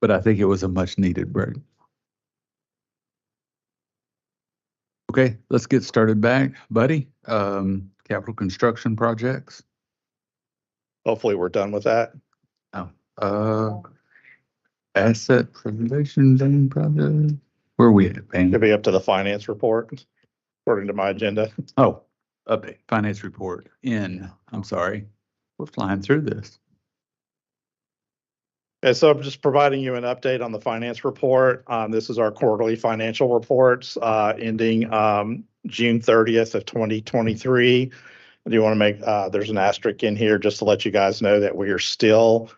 but I think it was a much needed break. Okay, let's get started back, buddy. Capital construction projects. Hopefully we're done with that. Asset preservation zone project. Where are we at, Pam? Could be up to the finance report, according to my agenda. Oh, update, finance report I'm sorry, we're flying through this. And so I'm just providing you an update on the finance report. This is our quarterly financial reports ending June 30th of 2023. I do want to make, there's an asterisk in here just to let you guys know that we are still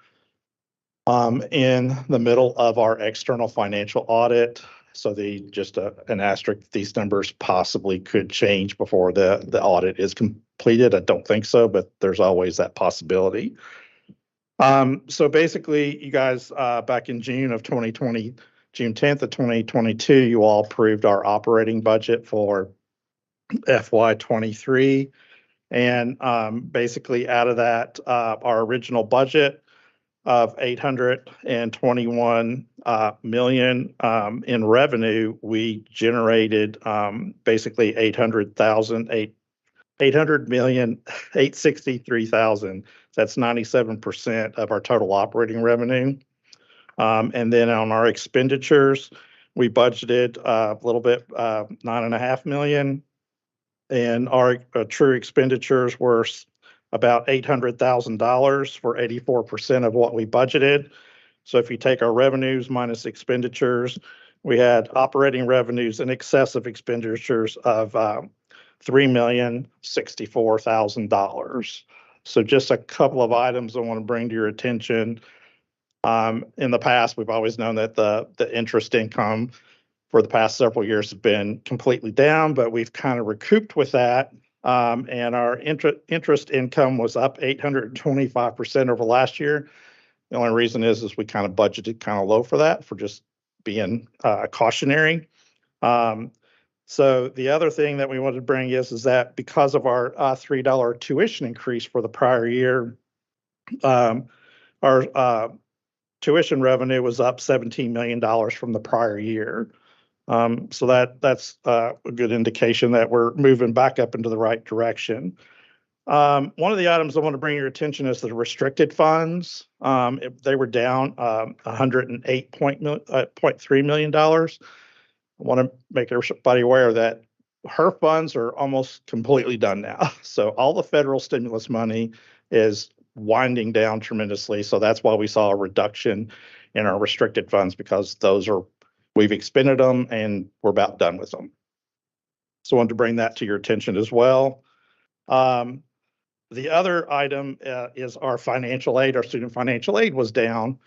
in the middle of our external financial audit. So just an asterisk, these numbers possibly could change before the audit is completed. I don't think so, but there's always that possibility. So basically, you guys, back in June of 2020, June 10th of 2022, you all approved our operating budget for FY23. And basically out of that, our original budget of 821 million in revenue, we generated basically 800,863,000. That's 97% of our total operating revenue. And then on our expenditures, we budgeted a little bit, 9.5 million, and our true expenditures were about $800,000 for 84% of what we budgeted. So if you take our revenues minus expenditures, we had operating revenues in excess of expenditures of $3,064,000. So just a couple of items I want to bring to your attention. In the past, we've always known that the interest income for the past several years has been completely down, but we've kind of recouped with that. And our interest income was up 825% over last year. The only reason is we kind of budgeted kind of low for that, for just being cautionary. So the other thing that we wanted to bring is that because of our $3 tuition increase for the prior year, our tuition revenue was up $17 million from the prior year. So that's a good indication that we're moving back up into the right direction. One of the items I want to bring your attention is the restricted funds. They were down $108.3 million. I want to make everybody aware that her funds are almost completely done now. So all the federal stimulus money is winding down tremendously. So that's why we saw a reduction in our restricted funds, because we've expended them and we're about done with them. So I wanted to bring that to your attention as well. The other item is our financial aid. Our student financial aid was down,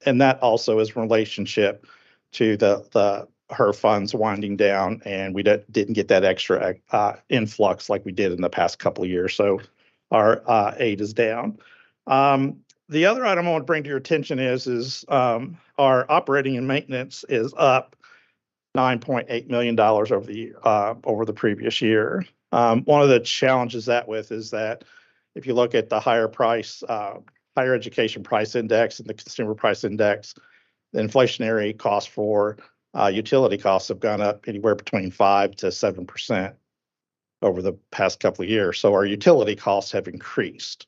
and that also is in relationship to her funds winding down, and we didn't get that extra influx like we did in the past couple of years. So our aid is down. The other item I want to bring to your attention is our operating and maintenance is up $9.8 million over the previous year. One of the challenges is that if you look at the higher education price index and the consumer price index, the inflationary costs for utility costs have gone up anywhere between 5 to 7% over the past couple of years. So our utility costs have increased.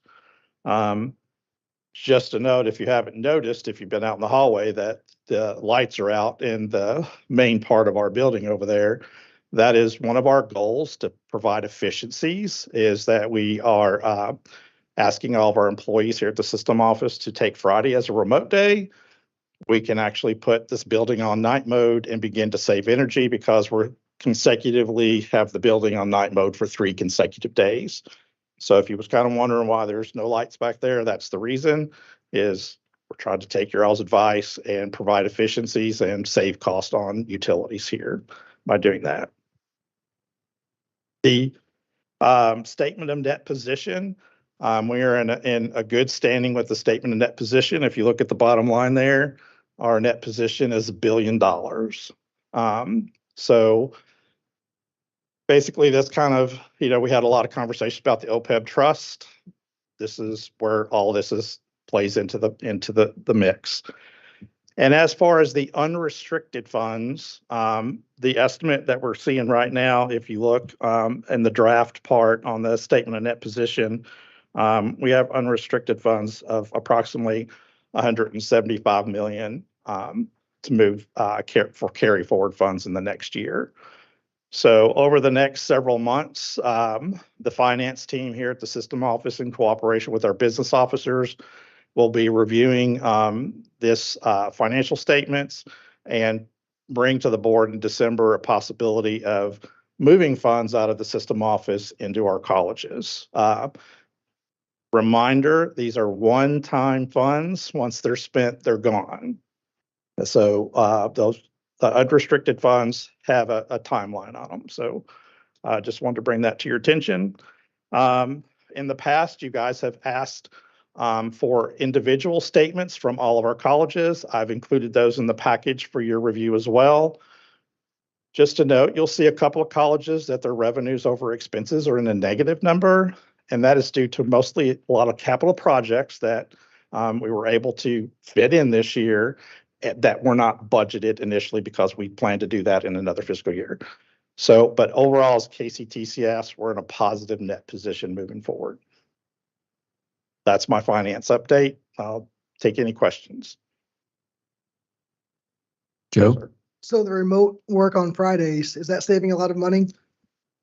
Just a note, if you haven't noticed, if you've been out in the hallway, that the lights are out in the main part of our building over there. That is one of our goals, to provide efficiencies, is that we are asking all of our employees here at the system office to take Friday as a remote day. We can actually put this building on night mode and begin to save energy, because we're consecutively have the building on night mode for 3 consecutive days. So if you was kind of wondering why there's no lights back there, that's the reason. Is we're trying to take your all's advice and provide efficiencies and save cost on utilities here by doing that. The statement of net position, we are in a good standing with the statement of net position. If you look at the bottom line there, our net position is $1 billion. So basically, that's kind of, we had a lot of conversation about the OPEB trust. This is where all this plays into the mix. And as far as the unrestricted funds, the estimate that we're seeing right now, if you look in the draft part on the statement of net position, we have unrestricted funds of approximately 175 million to move for carry forward funds in the next year. So over the next several months, the finance team here at the system office, in cooperation with our business officers, will be reviewing this financial statements and bring to the board in December a possibility of moving funds out of the system office into our colleges. Reminder, these are one-time funds. Once they're spent, they're gone. So those unrestricted funds have a timeline on them. So I just wanted to bring that to your attention. In the past, you guys have asked for individual statements from all of our colleges. I've included those in the package for your review as well. Just to note, you'll see a couple of colleges that their revenues over expenses are in a negative number, and that is due to mostly a lot of capital projects that we were able to fit in this year that were not budgeted initially because we plan to do that in another fiscal year. So, but overall, as KCTCS, we're in a positive net position moving forward. That's my finance update. I'll take any questions. Joe? So the remote work on Fridays, is that saving a lot of money?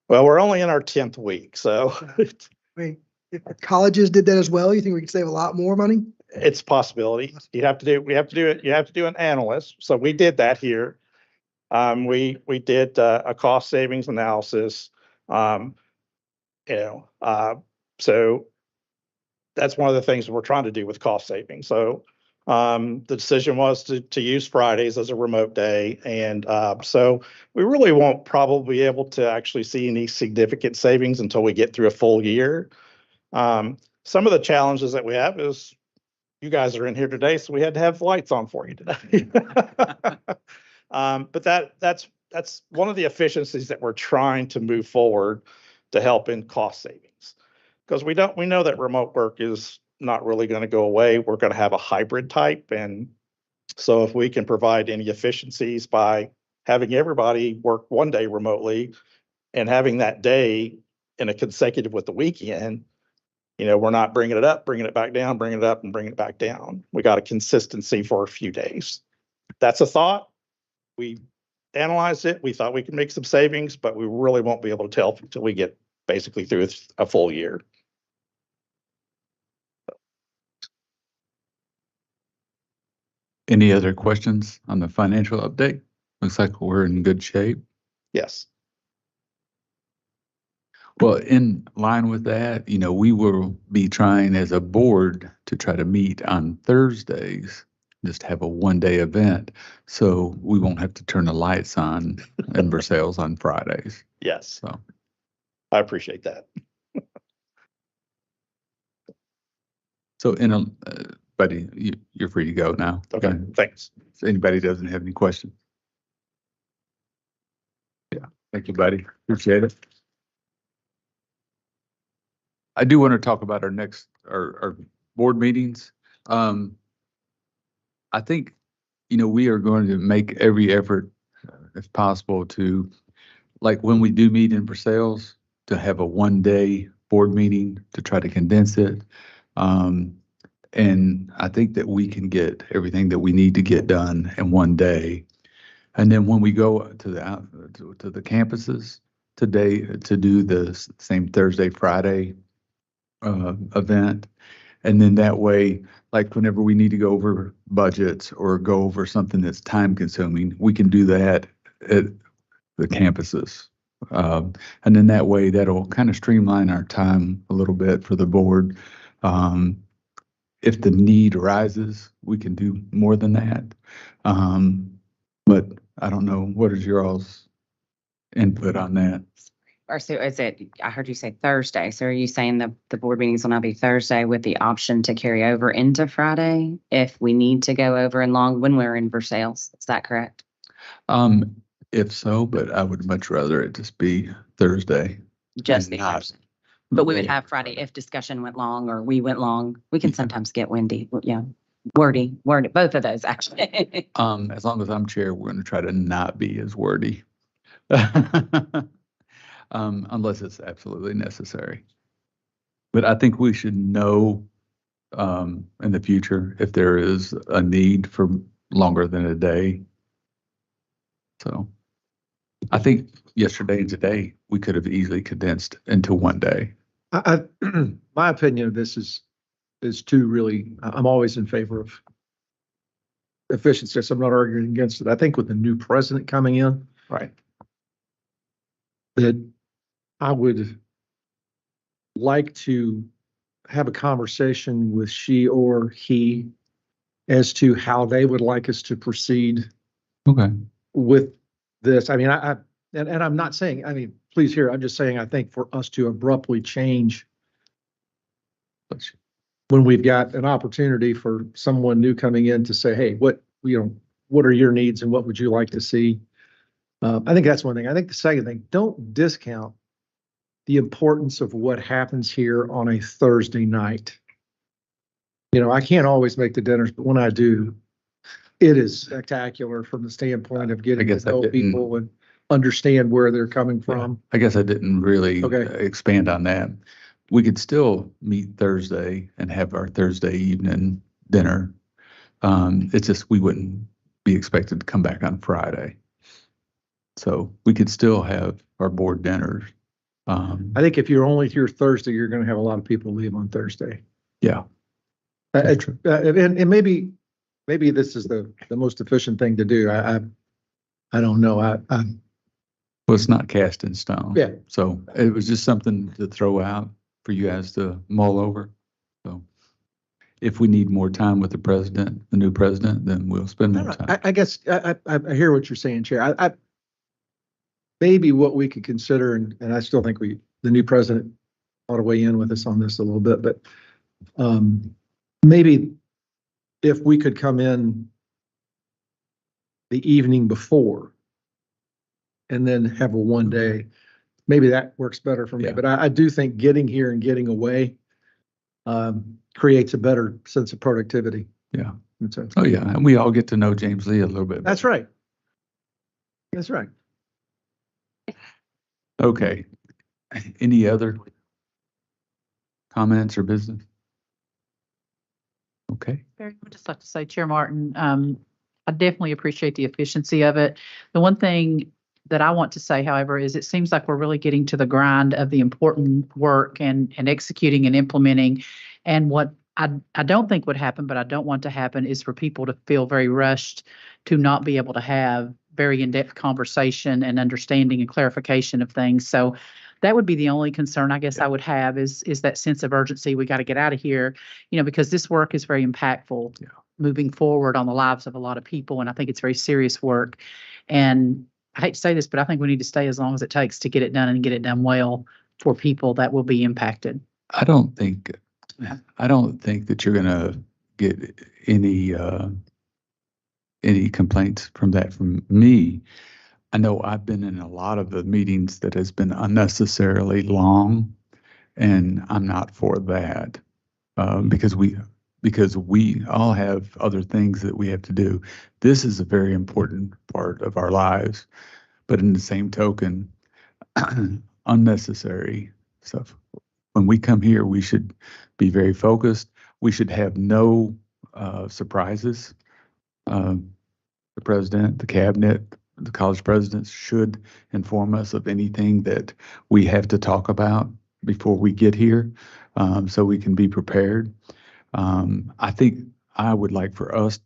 Well, we're only in our 10th week, so I mean, if colleges did that as well, you think we could save a lot more money? it's a possibility. We have to do an analyst. So we did that here. We did a cost savings analysis. So that's one of the things we're trying to do with cost savings. So the decision was to use Fridays as a remote day. And so we really won't probably be able to actually see any significant savings until we get through a full year. Some of the challenges that we have is you guys are in here today, so we had to have lights on for you today. But that's one of the efficiencies that we're trying to move forward to help in cost savings. Because we know that remote work is not really going to go away. We're going to have a hybrid type. And so if we can provide any efficiencies by having everybody work one day remotely and having that day in a consecutive with the weekend, we're not bringing it up, bringing it back down, bringing it up and bringing it back down. We got a consistency for a few days. That's a thought. We analyzed it. We thought we could make some savings, but we really won't be able to tell until we get basically through a full year. Any other questions on the financial update? Looks like we're in good shape. Yes. Well, in line with that, we will be trying as a board to try to meet on Thursdays, just have a one-day event. So we won't have to turn the lights on in Versailles on Fridays. Yes. So I appreciate that. So buddy, you're free to go now. Okay, thanks. If anybody doesn't have any questions. Yeah, thank you, buddy. Appreciate it. I do want to talk about our board meetings. I think, we are going to make every effort, if possible, to, like when we do meet in Versailles, to have a one-day board meeting to try to condense it. And I think that we can get everything that we need to get done in one day. And then when we go to the campuses today to do the same Thursday, Friday event, and then that way, like whenever we need to go over budgets or go over something that's time consuming, we can do that at the campuses. And then that way, that'll kind of streamline our time a little bit for the board. If the need arises, we can do more than that. But I don't know, what is your all's input on that? Or so I heard you say Thursday. So are you saying the board meetings will now be Thursday with the option to carry over into Friday if we need to go over and long when we're in Versailles? Is that correct? If so, but I would much rather it just be Thursday. Just and the not- option. But we would have Friday if discussion went long or we went long. We can sometimes get windy. Yeah. Wordy, both of those, actually. As long as I'm chair, we're gonna try to not be as wordy. Unless it's absolutely necessary. But I think we should know, in the future if there is a need for longer than a day. So I think yesterday and today, we could have easily condensed into one day. My opinion of this is two really, I'm always in favor of efficiency, so I'm not arguing against it. I think with the new president coming in, Right. that I would like to have a conversation with she or he as to how they would like us to proceed Okay. with this. I mean, and I'm not saying, I mean, please hear, I'm just saying, I think for us to abruptly change when we've got an opportunity for someone new coming in to say, hey, what are your needs and what would you like to see? I think that's one thing. I think the second thing, don't discount the importance of what happens here on a Thursday night. I can't always make the dinners, but when I do, it is spectacular from the standpoint of getting to know people and understand where they're coming from. I guess I didn't really Okay. expand on that. We could still meet Thursday and have our Thursday evening dinner. It's just we wouldn't be expected to come back on Friday. So we could still have our board dinners. I think if you're only here Thursday, you're going to have a lot of people leave on Thursday. Yeah. And maybe this is the most efficient thing to do. I don't know. Well, it's not cast in stone. Yeah. So it was just something to throw out for you guys to mull over. So if we need more time with the new president, then we'll spend more time. I guess I hear what you're saying, Chair. Maybe what we could consider, and I still think the new president ought to weigh in with us on this a little bit, but maybe if we could come in the evening before and then have a one day, maybe that works better for me. Yeah. But I do think getting here and getting away creates a better sense of productivity. Yeah. So, Oh, yeah. And we all get to know James Lee a little bit. that's right. That's right. Okay. Any other comments or business? Okay. Barry, I would just like to say, Chair Martin, I definitely appreciate the efficiency of it. The one thing that I want to say, however, is it seems like we're really getting to the grind of the important work and executing and implementing. And what I don't think would happen, but I don't want to happen, is for people to feel very rushed to not be able to have very in-depth conversation and understanding and clarification of things. So that would be the only concern I guess I would have is that sense of urgency. We got to get out of here, because this work is very impactful moving forward on the lives of a lot of people. And I think it's very serious work. And I hate to say this, but I think we need to stay as long as it takes to get it done and get it done well for people that will be impacted. I don't think that you're gonna get any complaints from that from me. I know I've been in a lot of the meetings that has been unnecessarily long, and I'm not for that because we all have other things that we have to do. This is a very important part of our lives, but in the same token, unnecessary stuff. When we come here, we should be very focused. We should have no surprises. The president, the cabinet, the college presidents should inform us of anything that we have to talk about before we get here, so we can be prepared. I think I would like for us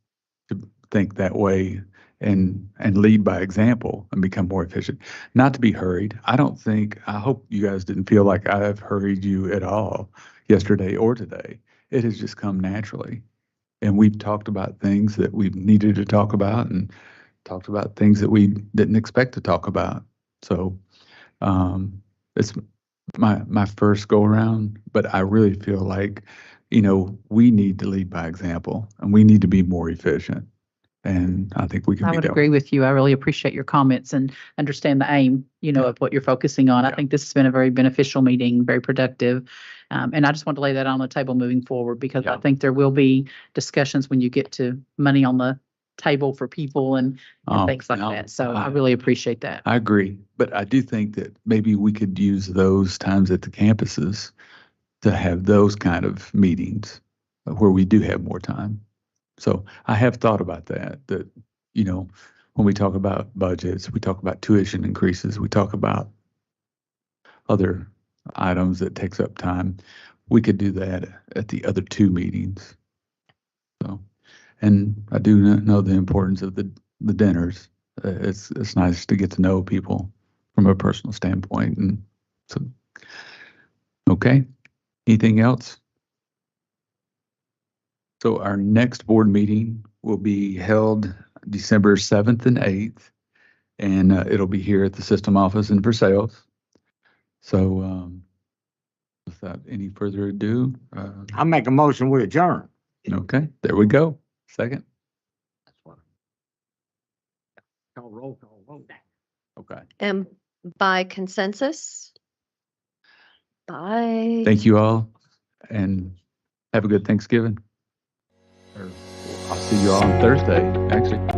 to think that way and lead by example and become more efficient, not to be hurried. I hope you guys didn't feel like I've hurried you at all yesterday or today. It has just come naturally. And we've talked about things that we've needed to talk about and talked about things that we didn't expect to talk about. So it's my first go around, but I really feel like, we need to lead by example and we need to be more efficient. and I think we can I be would that. agree with you. I really appreciate your comments and understand the aim, of what you're focusing on. I Yeah. think this has been a very beneficial meeting, very productive. And I just want to lay that on the table moving forward because I Yeah. think there will be discussions when you get to money on the table for people and things like no, that. So I really appreciate that. I agree, but I do think that maybe we could use those times at the campuses to have those kind of meetings where we do have more time. So I have thought about that, when we talk about budgets, we talk about tuition increases, we talk about other items that takes up time. We could do that at the other two meetings. So, and I do know the importance of the dinners. It's nice to get to know people from a personal standpoint. And so, okay. Anything else? So our next board meeting will be held December 7th and 8th, and it'll be here at the system office in Versailles. So without any further ado, I make a motion, we adjourn. okay, there we go. Second. Call roll call vote. Okay. And by consensus? Bye. Thank you all, and have a good Thanksgiving. I'll see you all on Thursday, actually.